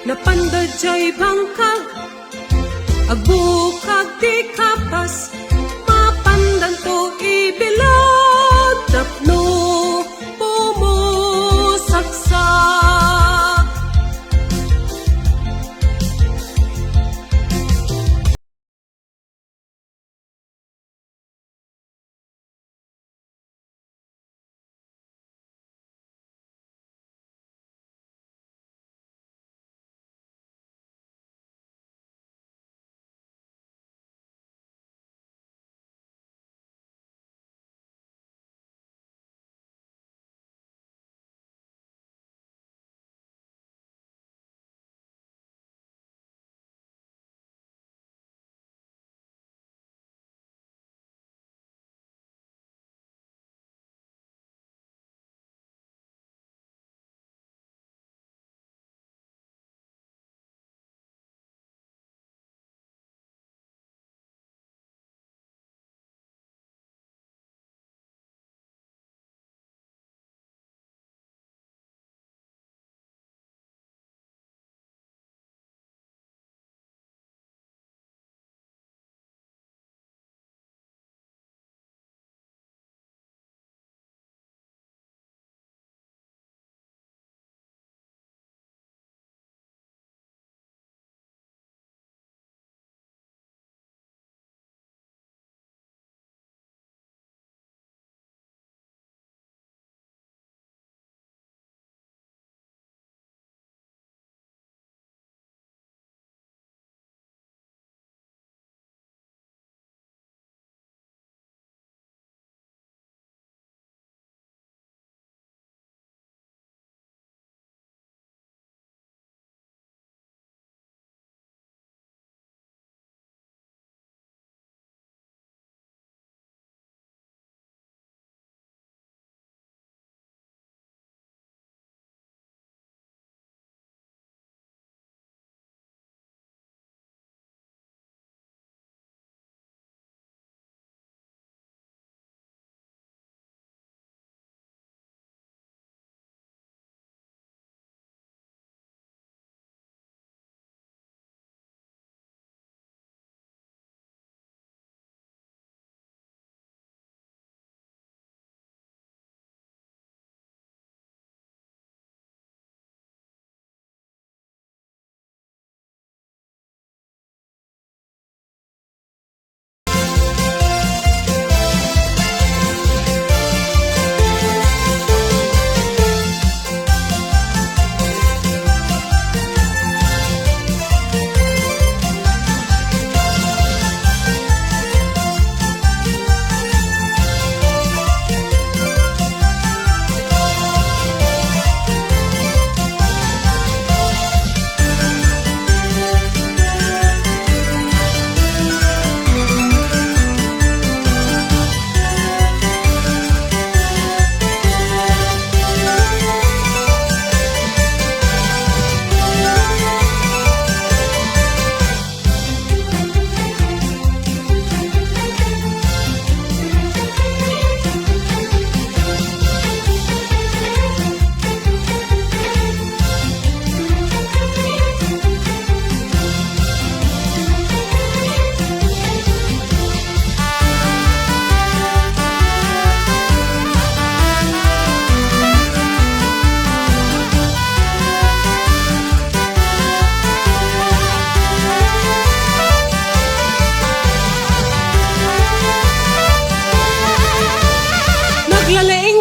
napandad jay bangkag, agbukag di kapas, mapandan to ibilad, tapno pumusaksak.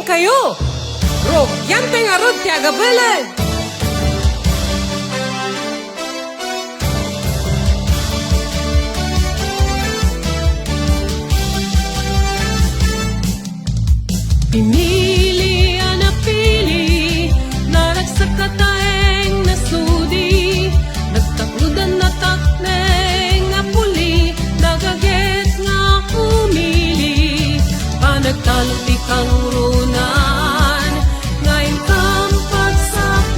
kayo. Bro, yan tengarod ti agabalan. Pinili napili, naragsakataeng nasudi, nagtakludan na takneng apuli, nagaget nga umili, panagtalo ti kang runan, ngayon kang pagsapit.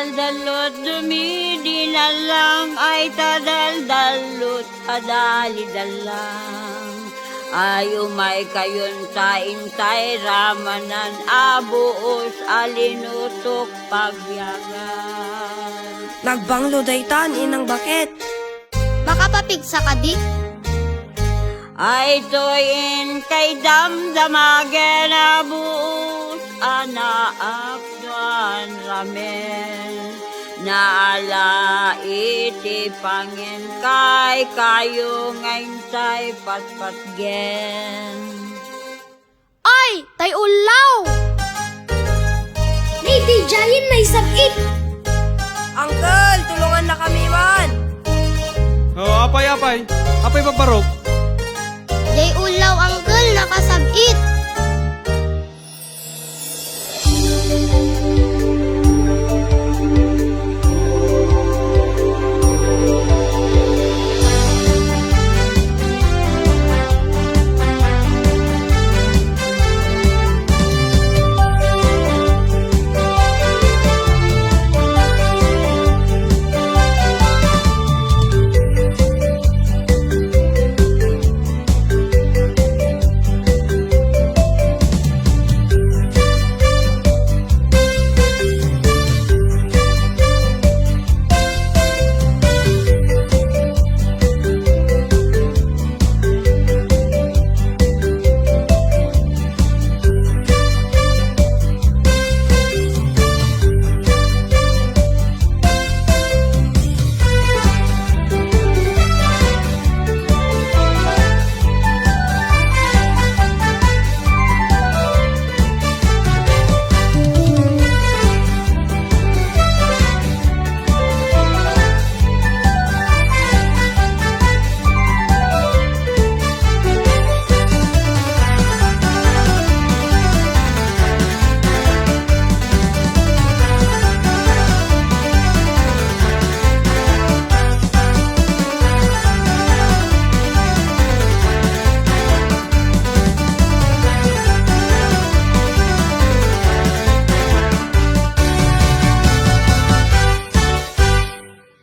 tadaldalot, dumidi na lang, ay tadaldalot, padalidalang. Ay umay kayon taintay, ramanan, abuos, alinutok, pagyagan. Nagbanglo daytan, inang bakit? Makapapigsa ka di? Ay toyin kay damdamagen, abuos, anaap doan ramen. Naala iti pangin kay kayo ngayon tay patpatgen. Ay, tay ulaw! May di jayin may sabit! Uncle, tulungan na kami man! Oh, apay. Apay paparok. Jay ulaw, uncle, nakasabit!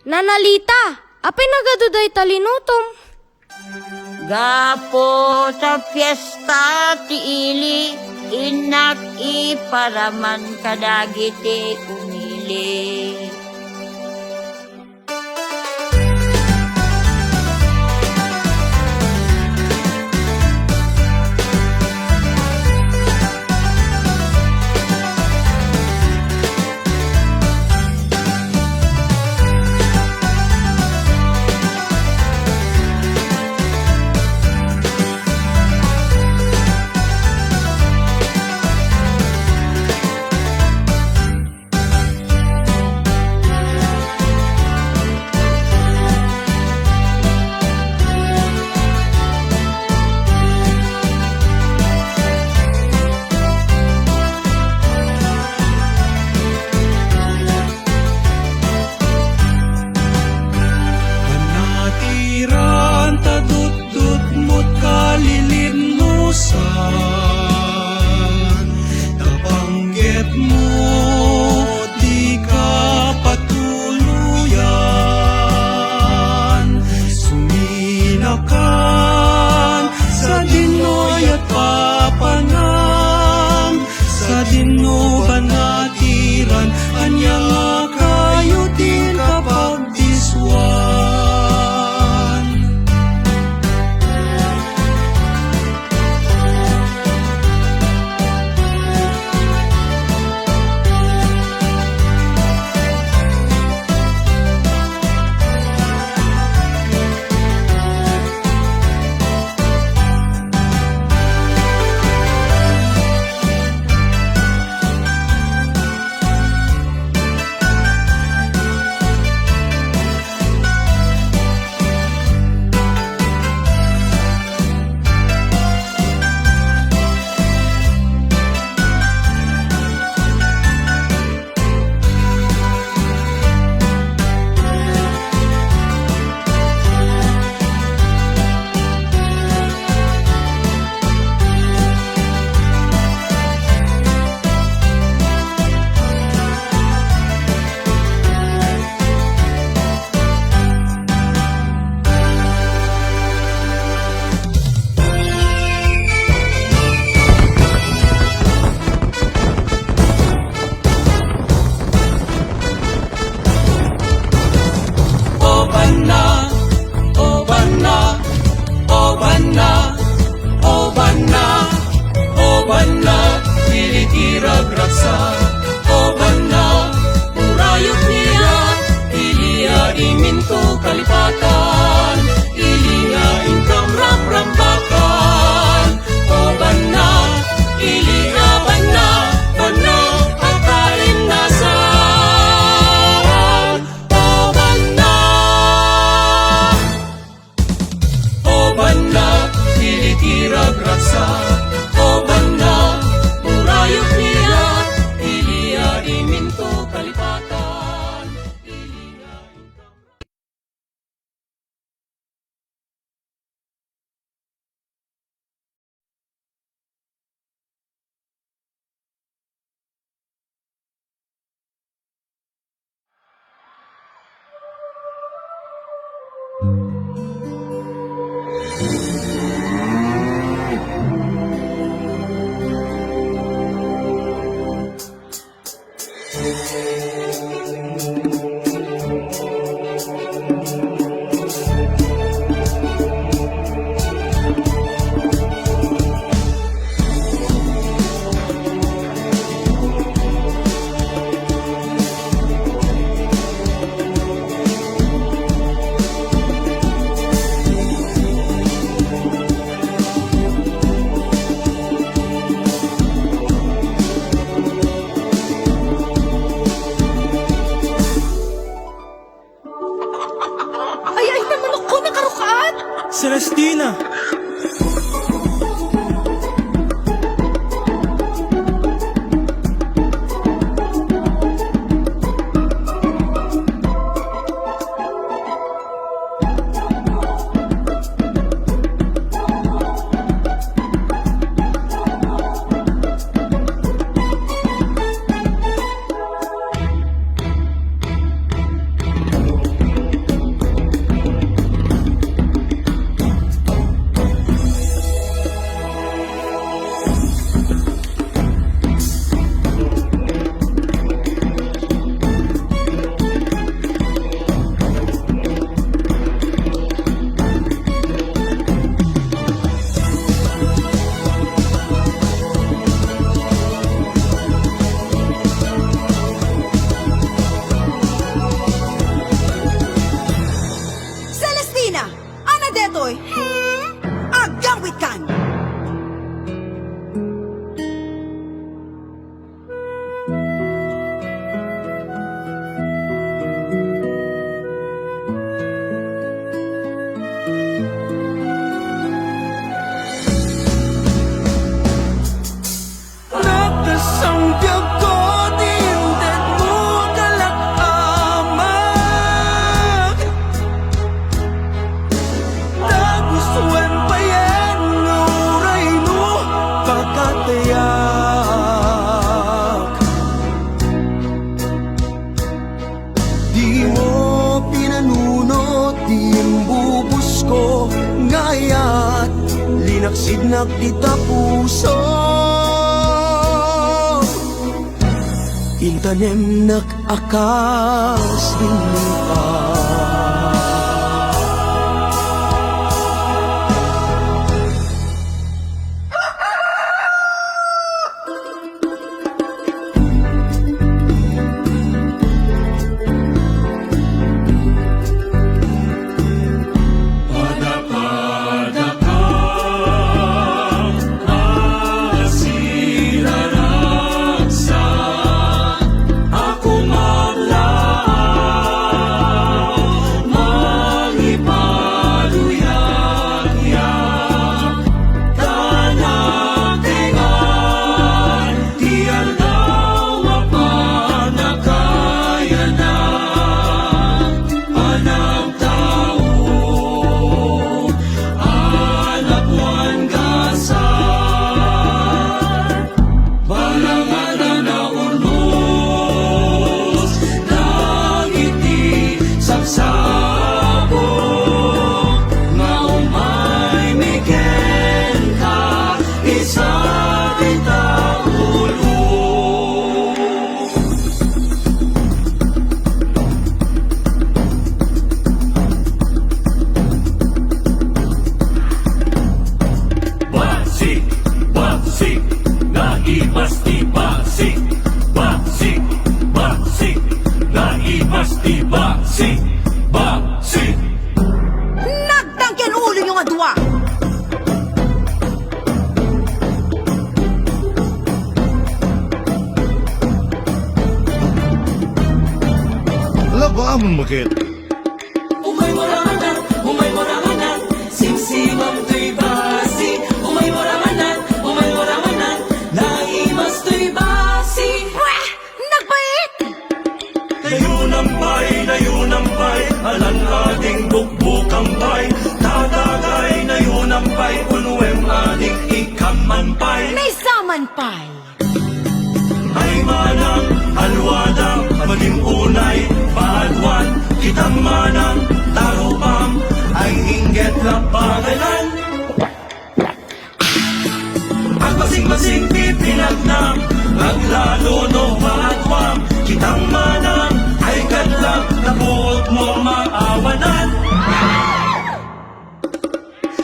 Nanalita, apay nagaduday talinutom. Gapo sa fiesta ti ili, inak iparaman kadagiti umili. ragsa o banda murayot niya ilia iminto kalipatan ilia income rambakan o banda ilia banda banda akain nasan o banda ilikirag raksa o banda murayot niya ilia iminto kalipatan ilia Ay, naman ako, nakarukaan! Celestina! Celestina! Ana detoy! Agawit kan! Nakasambyag ko tinted mo kalak-amag Nagustuhan pa yan uray mo pagkatayak Di mo pinanunot, di imbubus ko ngaya't linaksidnak kita puso Intanem nag-akas pa Ako Basik, basik, naimas di basik, basik. Nagtangken ulo nyo nga duwa! Laba mo makit. Umay moranganan, simsimang tuy basi. Umay moranganan, naimas tuy basi. Nagpait! Nayunampay, alang ading bukbukang bay. Tatagay, nayunampay, unuem ading ikamanpay. May saman pa'y! Ay manang, alwadang, malimpunay, paadwan, kitang manang, tarupam, ay inggit lapangalan. Ang masing-masing pipinagnam, maglalo no maadwam, kitang manang, ay kadlang, nabuot mo maawanan.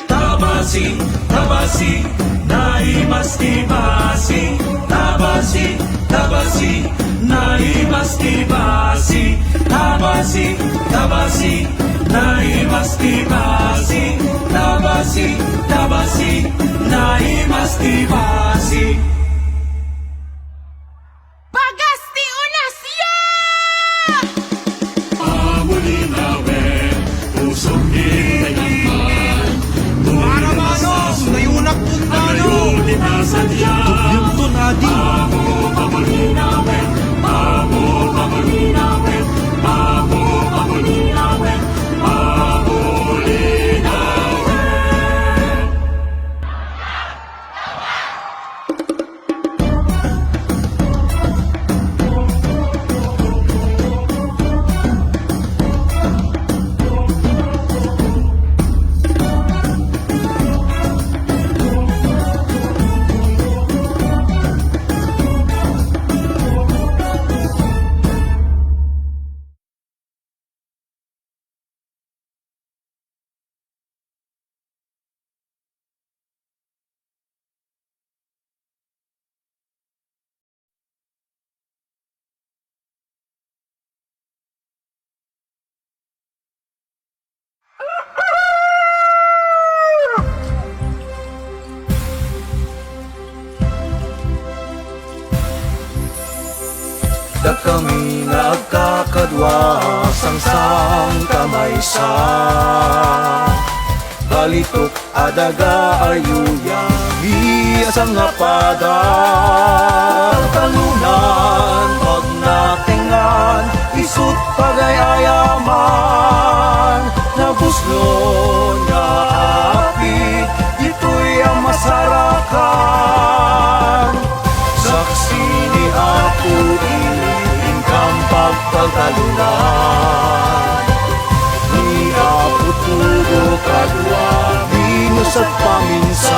Tabasi, tabasi, naimas di basi. Tabasi, tabasi, naimas di basi. Tabasi, tabasi, naimas di basi. Tabasi, tabasi, naimas di basi. Bagas ti unas ya! Pamulinawe, pusok di naman. Para manong, nayunak punta no! Yung tunadi! Pamulinawe, pamulinawe, pamulinawe, pamulinawe. Da kami nagkakadwa sang kamay sa balitok adaga ayuya biasang ngapada talunan pag natingan isut pagayayaman nabuslo na apit ito'y ang masarakan saksi ni Apo ingkang pagpagtalunan ni Apo tudo kadwa minus at paminsan.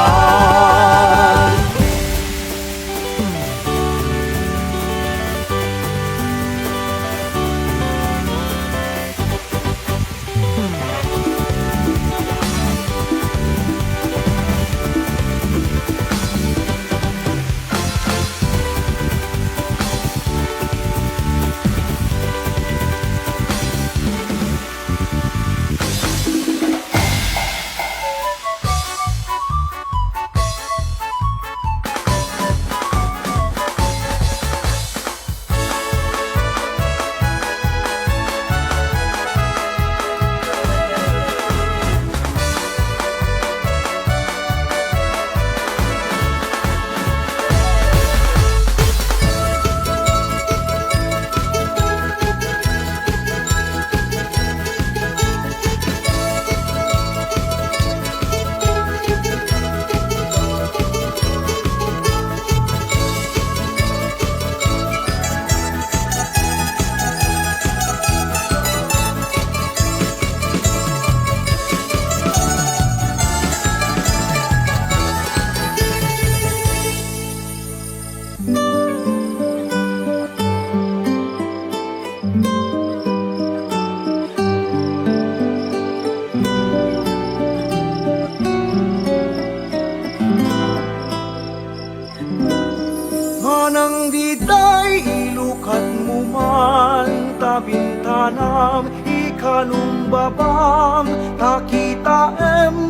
Manang di tayo sukat mo man tabintanam ikanong babam nakita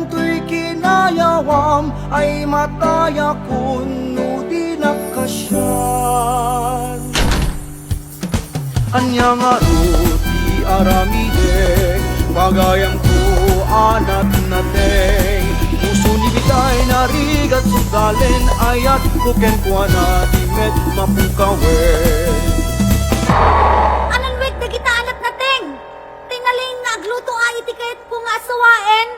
to'y kinayawam ay mataya kuno di nakasyan anya nga di aramide pagayang ko anat nateng puso ni bitay narigat sugalen ayat kuken kuana di med mapukawen Anan wait na kita alat na ting tingaling nga agluto ay itikayat ko nga asawain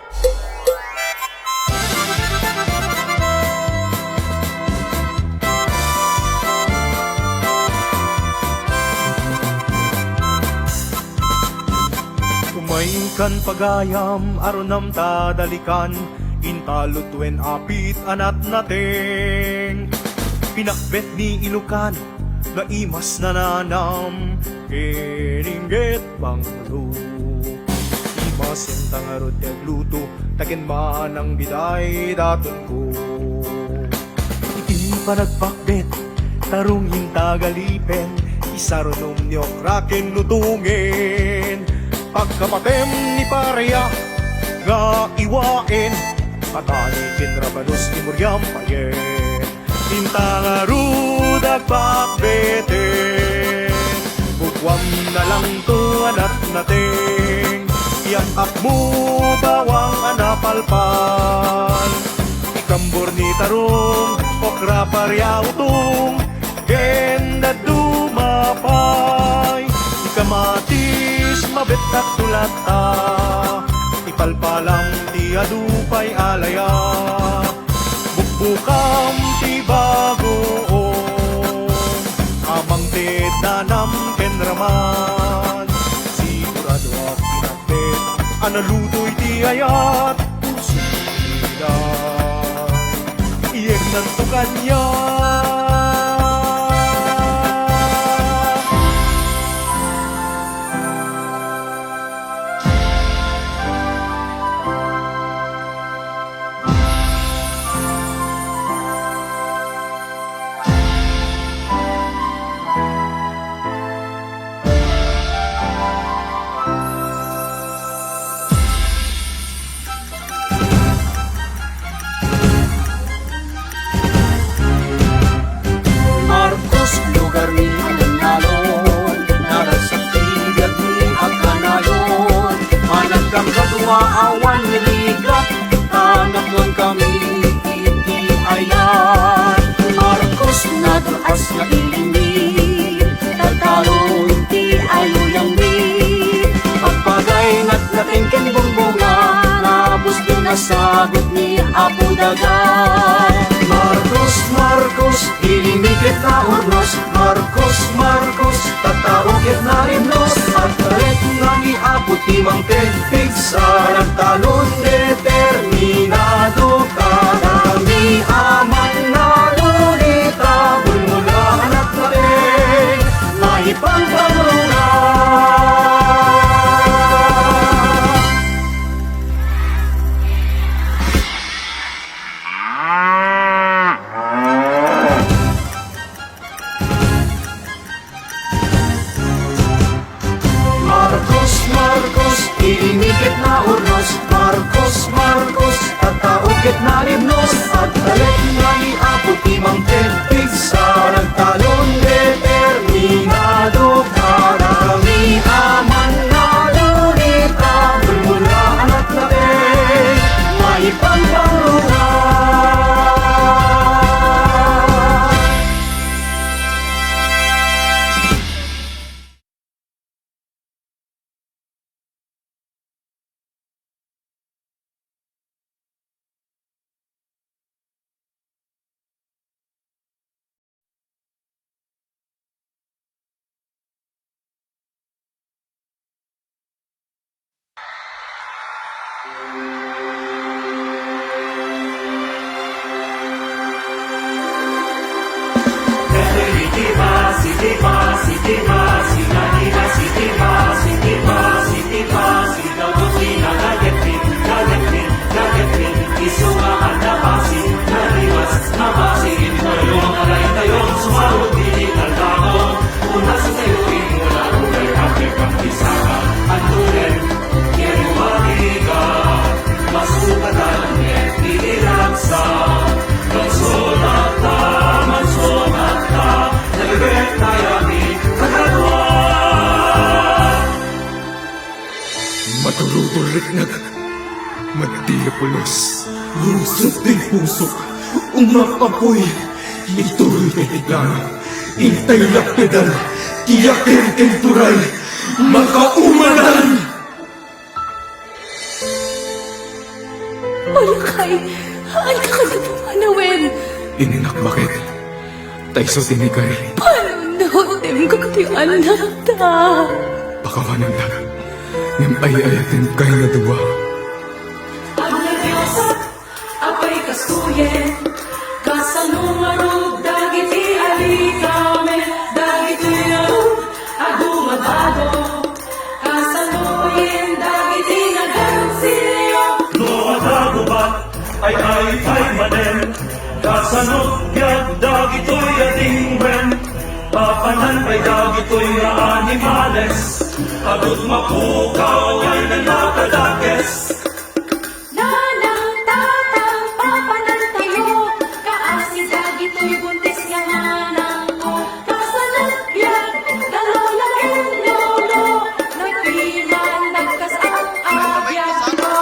Kumainkan pagayam aronam tadalikan intalutwen apit anat nateng pinakbet ni Ilocano na imas na nanam kiningget banglo imas yung tangarod luto takin man ang biday daton ko iti pa nagpakbet tarong yung tagalipen isaronom niyok raken lutungin pagkapatem ni pareya nga iwain patanikin rabanos ni Muriam payen intangarud agpakbeten bukwam na lang to anak nating iangkap mo bawang anapalpal ikambor ni tarong okra parya utong genda dumapay ikamatis mabetak tulata ipalpalang ti adupay alaya bukbukam ti bagoong amang ted nanam kenraman sigurado at pinakbet analutoy ti ayat pusilan iyek nanto kanya Marcos lugar ni Manalon narasakti biag ni Akanalon managkang kadua awan niligat tanakon kami iti ayan Marcos naduas na ilini tatalon ti ayuyang mi pagpagay natin ken bumbunga nabus din nasagot ni Apo Dagan Marcos, ilimikit na urnos Marcos, tataukit na rimnos At talit nga ni Apo timang tenpig sa nagtalon determinado ka Kami aman na lunita bulmula anak natin maipagpamulungan Marcos, ilimikit nag magdilapulos. Lusot din puso, umapapoy. Ituloy titiglan, intay na pedal, tiyakin kentural, makaumadan. Malakay, haan ka ka na pumanawen. Ininak bakit? Taiso tinikay. Paano nahotem kagtian na ta? Pakawanan lang. Ngam ay-ayatin kay na duwa. Ang Diyos apay kasuyen, kasanungarod dagiti alikame, dagiti yarod agumabado, kasanuyen dagiti nagansilyo. No adagubat ay manen, kasanot yag dagitoy adingwen, papanan ay dagitoy nga animales, agud mapukaw ay nanakadakes. Nanang tatang papanan tayo, kaasi dagitoy buntis nga manang ko, kasanagyan dalola en lolo, nagpiman nagkas ang agyan ko.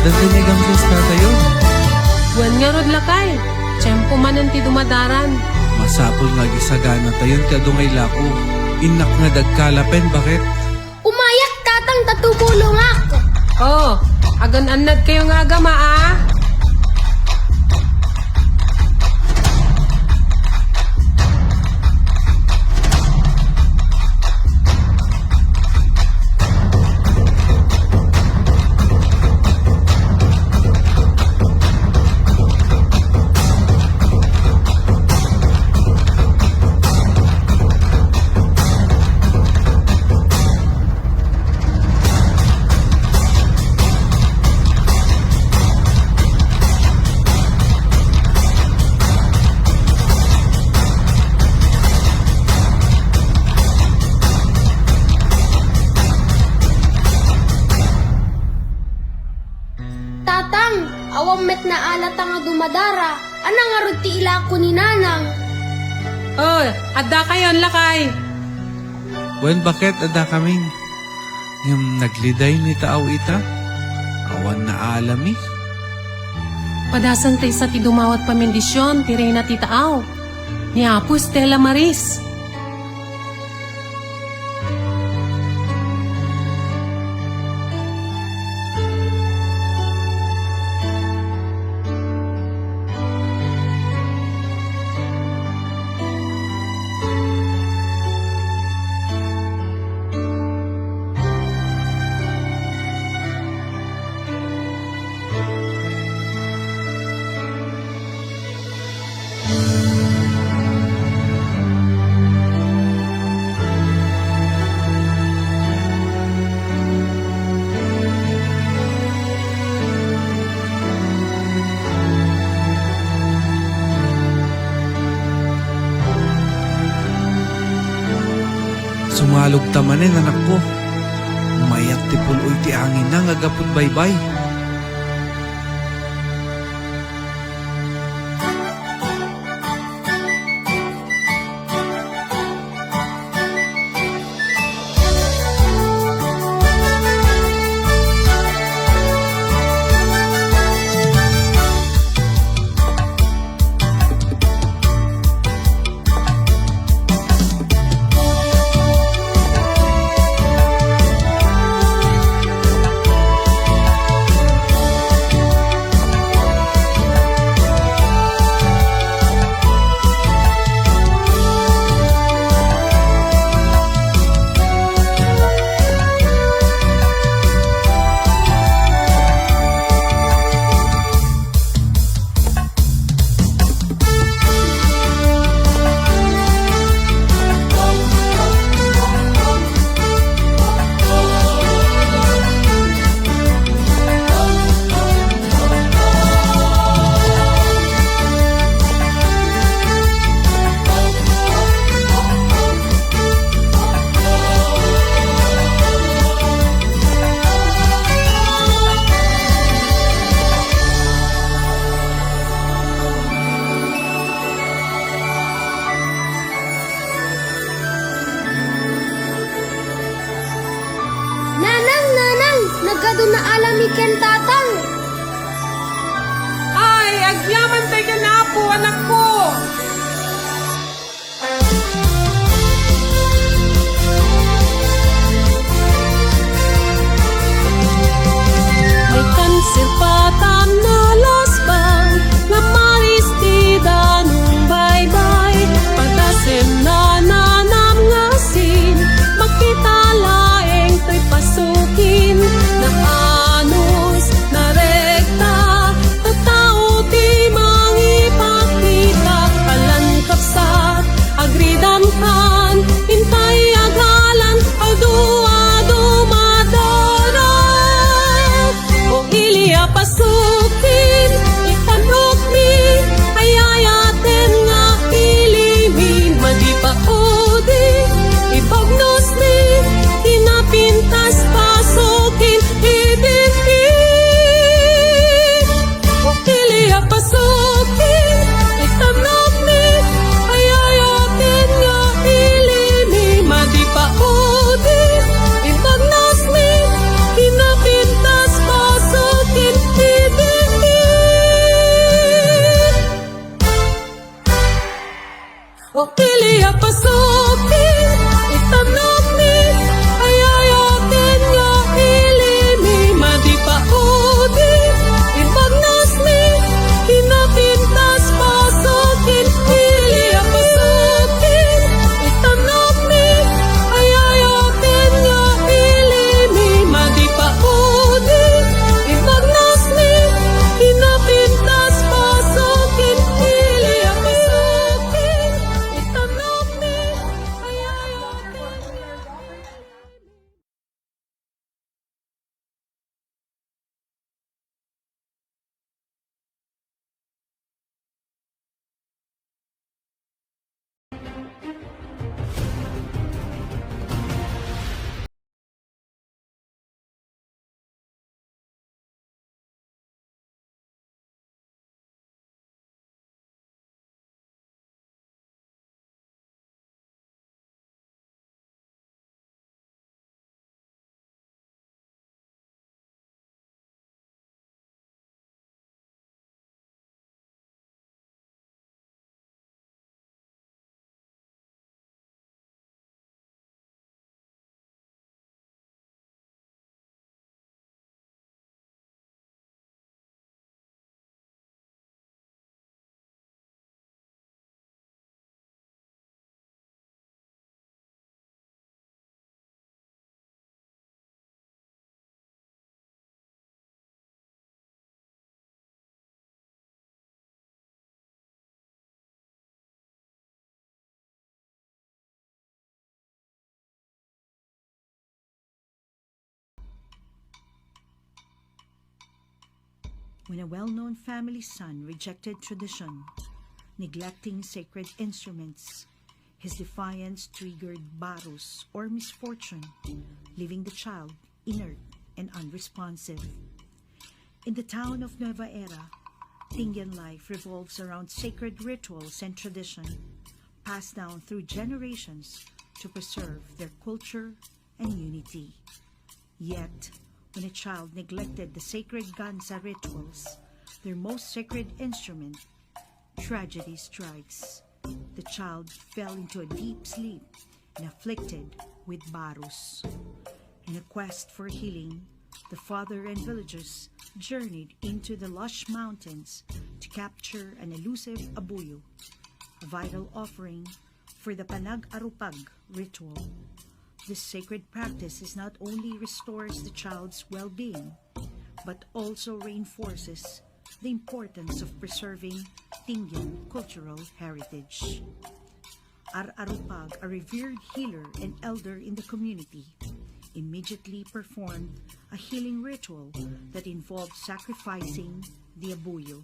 tinigang fiesta tayo. Buwan nga rod lakay. Tiyempo man ang ti dumadaran. Masapol nga gisagana tayo kadungay lako. Inak nga dagkalapen, bakit? Umayak tatang tatubulong ako. Oh, agan anad kayo nga agama ah. Tatang, awang met na alata nga dumadara. Anang nga rod ti ila ko ni nanang. Oh, adda kayon lakay. Wen bakit adda kaming? Yung nagliday ni taaw ita? Awan na alami. Padasan tay sa ti dumawat pamendisyon, ti Reyna ti taaw. Ni Apo Stella Maris. Sumalog tamanin anak ko. Mayak ti puloy ti angin na ngagapot baybay. Nagkado na alami ken tatang. Ay, agyaman tayo ka na po, anak ko. May kanser patam na lasbang, nga maris ti danong baybay. Pagkasem na nanam ngasin, makita laeng to'y pasukin. Na anos, na rekta, tatao ti mangipakita. Kalan kapsat, agridam when a well-known family son rejected tradition, neglecting sacred instruments. His defiance triggered barus or misfortune, leaving the child inert and unresponsive. In the town of Nueva Era, Tingyan life revolves around sacred rituals and tradition, passed down through generations to preserve their culture and unity. Yet, when a child neglected the sacred Gansa rituals, their most sacred instrument, tragedy strikes. The child fell into a deep sleep and afflicted with barus. In a quest for healing, the father and villagers journeyed into the lush mountains to capture an elusive abuyo, a vital offering for the Panag-Arupag ritual. This sacred practice is not only restores the child's well-being, but also reinforces the importance of preserving Tingyan cultural heritage. Ar-Arupag, a revered healer and elder in the community, immediately performed a healing ritual that involved sacrificing the abuyo.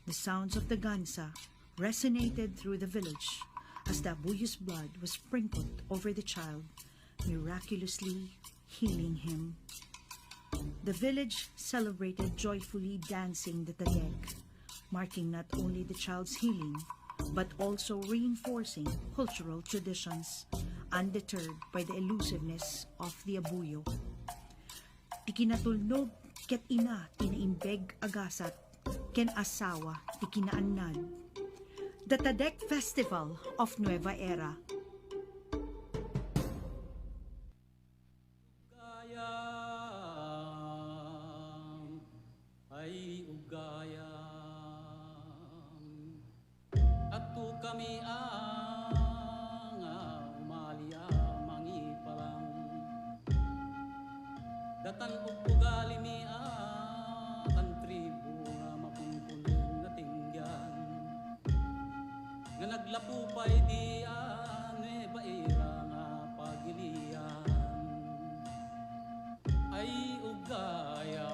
The sounds of the gansa resonated through the village as the abuyo's blood was sprinkled over the child, miraculously healing him. The village celebrated joyfully dancing the tadek, marking not only the child's healing, but also reinforcing cultural traditions, undeterred by the elusiveness of the abuyo. Ti kinatulnog ket ina tinaimbeg agasat, ken asawa ti kinaannad. The Tadek Festival of Nueva Era. Ay ugayam ato kami ang umalia mangiparang datan ugali mi ang tribu nga mapungkunin na tingyan nga naglapupay di ane baira nga pagilian ay ugayam.